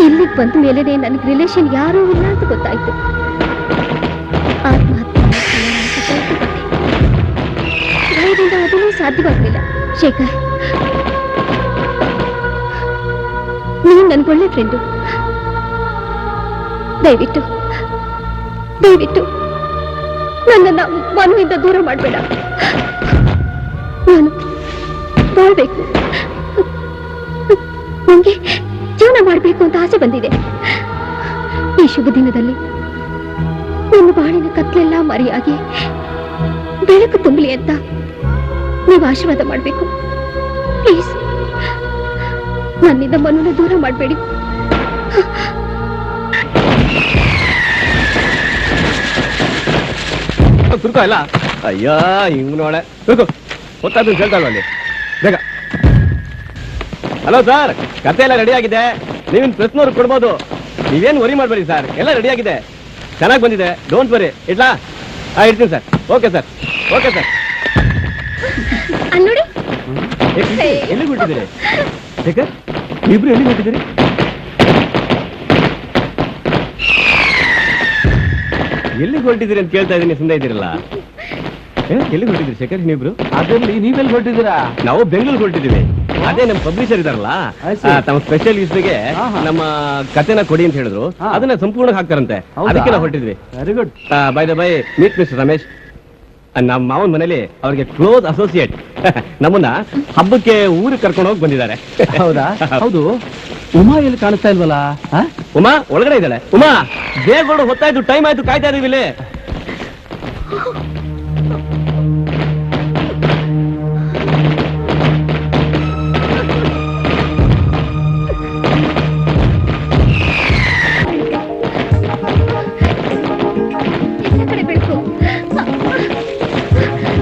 ಇಲ್ಲಿಗೆ ಬಂದ ಮೇಲೆನೆ ನನಗೆ ರಿಲೇಷನ್ ಯಾರೂ ಇಲ್ಲ ಅಂತ ಗೊತ್ತಾಯ್ತು. ಆತ್ಮಹತ್ಯೆ ಭಯದಿಂದ ಅದನ್ನೂ ಸಾಧ್ಯವಾಗಲಿಲ್ಲ. ಶೇಖರ್, ನೀನು ನನ್ಗೊಳ್ಳೆ ಫ್ರೆಂಡು. ದಯವಿಟ್ಟು ನನ್ನನ್ನ ಮನುವಿಂದ ದೂರ ಮಾಡಬೇಡ. ನಾನು ಬಾಳ್ಬೇಕು, ನನಗೆ ಜೀವನ ಮಾಡಬೇಕು ಅಂತ ಆಸೆ ಬಂದಿದೆ. ಈ ಶುಭ ದಿನದಲ್ಲಿ ನನ್ನ ಬಾಳಿನ ಕತ್ಲೆಲ್ಲ ಮರೆಯಾಗಿ ಬೆಳಕು ತುಂಬಲಿ ಅಂತ ನೀವು ಆಶೀರ್ವಾದ ಮಾಡಬೇಕು. ಪ್ಲೀಸ್, ನನ್ನಿಂದ ಮನುನ ದೂರ ಮಾಡಬೇಡಿ. ತುರ್ಕೋ ಇಲ್ಲ. ಅಯ್ಯೋ ಹಿಂಗ್ ನೋಡೆ ತುರ್ಕೋ, ಗೊತ್ತಾದ್ರು ಕೇಳ್ತಾಳು ಅಲ್ಲಿ ಬೇಗ. ಹಲೋ ಸರ್, ಕತೆ ಎಲ್ಲ ರೆಡಿ ಆಗಿದೆ. ನೀವಿನ್ ಪ್ರಶ್ನವ್ರಿಗೆ ಕೊಡ್ಬೋದು. ನೀವೇನು ವರಿ ಮಾಡಬೇಡಿ ಸರ್, ಎಲ್ಲ ರೆಡಿ ಆಗಿದೆ, ಚೆನ್ನಾಗಿ ಬಂದಿದೆ. Don't worry. ಇಡ್ಲಾ? ಇಡ್ತೀನಿ ಸರ್. Okay sir. ನೋಡಿ, ಎಲ್ಲಿಗೆ ಹೊಟ್ಟಿದ್ದೀರಿ ಶೇಖರ್? ಇಬ್ರು ಎಲ್ಲಿಗೆ ಹೊಟ್ಟಿದ್ದೀರಿ? ಎಲ್ಲಿಗೆ ಹೊರಟಿದ್ದೀರಿ ಅಂತ ಕೇಳ್ತಾ ಇದ್ದೀನಿ, ಸುಮ್ಮನೆ ಇದ್ದೀರಲ್ಲ. ಎಲ್ಲಿಗೆ ಹೊರಟಿದ್ದೀರಿ ಶೇಖರ್ ನೀವಿಬ್ರು? ಅದರಲ್ಲಿ ನೀವೆಲ್ಲಿ ಹೊರಟಿದ್ದೀರಾ? ನಾವು ಬೆಂಗಳೂರಿಗೆ ಹೊರಟಿದ್ದೀವಿ. ಅದೇ ನಮ್ಮ ಪಬ್ಲಿಷರ್ ಇದಾರಲ್ಲ, ತಮ್ಮ ಸ್ಪೆಷಲ್ ಯೂಸ್ಗೆ ನಮ್ಮ ಕತೆನ ಕೊಡಿ ಅಂತ ಹೇಳಿದ್ರು. ಅದನ್ನ ಸಂಪೂರ್ಣ ಹಾಕ್ತಾರಂತೆ, ಅದಕ್ಕೆ ನಾವು ಹೊರಟಿದ್ವಿ. Very good. Bye the bye, meet Mr Ramesh. ನಮ್ಮ ಮಾವನ ಮನೇಲಿ ಅವ್ರಿಗೆ ಕ್ಲೋಸ್ ಅಸೋಸಿಯೇಟ್. ನಮ್ಮನ್ನ ಹಬ್ಬಕ್ಕೆ ಊರಿಗೆ ಕರ್ಕೊಂಡು ಹೋಗಿ ಬಂದಿದ್ದಾರೆ. ಹೌದಾ? ಹೌದು. ಉಮಾ ಎಲ್ಲಿ ಕಾಣಿಸ್ತಾ ಇಲ್ವಲ್ಲ? ಉಮಾ ಒಳಗಡೆ ಇದ್ದಾಳೆ. ಉಮಾ ಬೇಗ ಹೊರಡು, ಹೊತ್ತಾಯ್ತು, ಟೈಮ್ ಆಯ್ತು, ಕಾಯ್ತಾ ಇದೀವಿ ಇಲ್ಲಿ. ಎಲ್ಲ ಕಡೆ ಬೆಳಕು.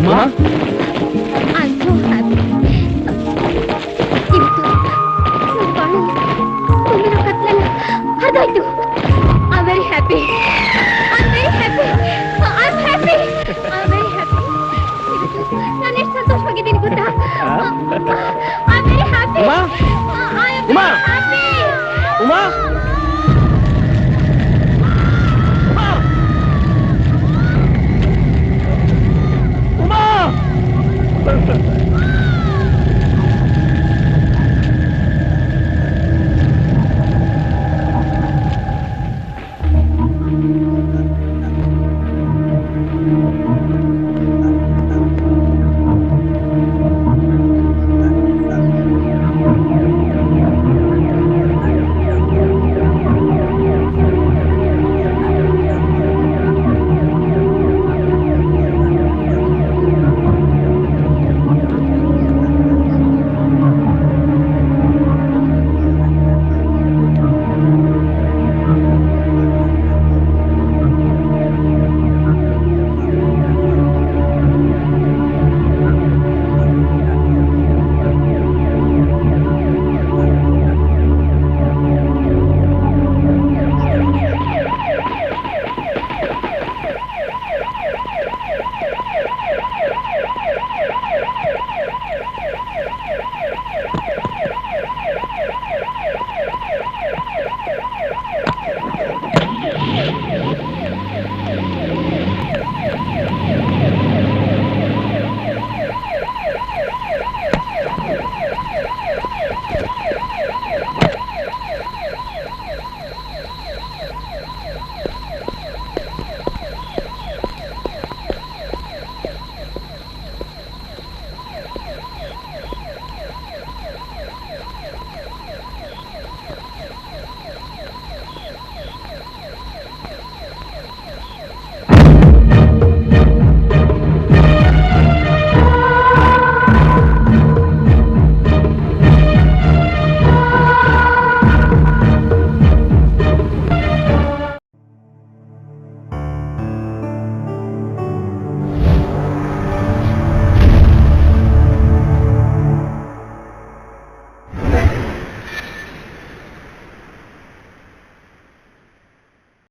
ಉಮಾ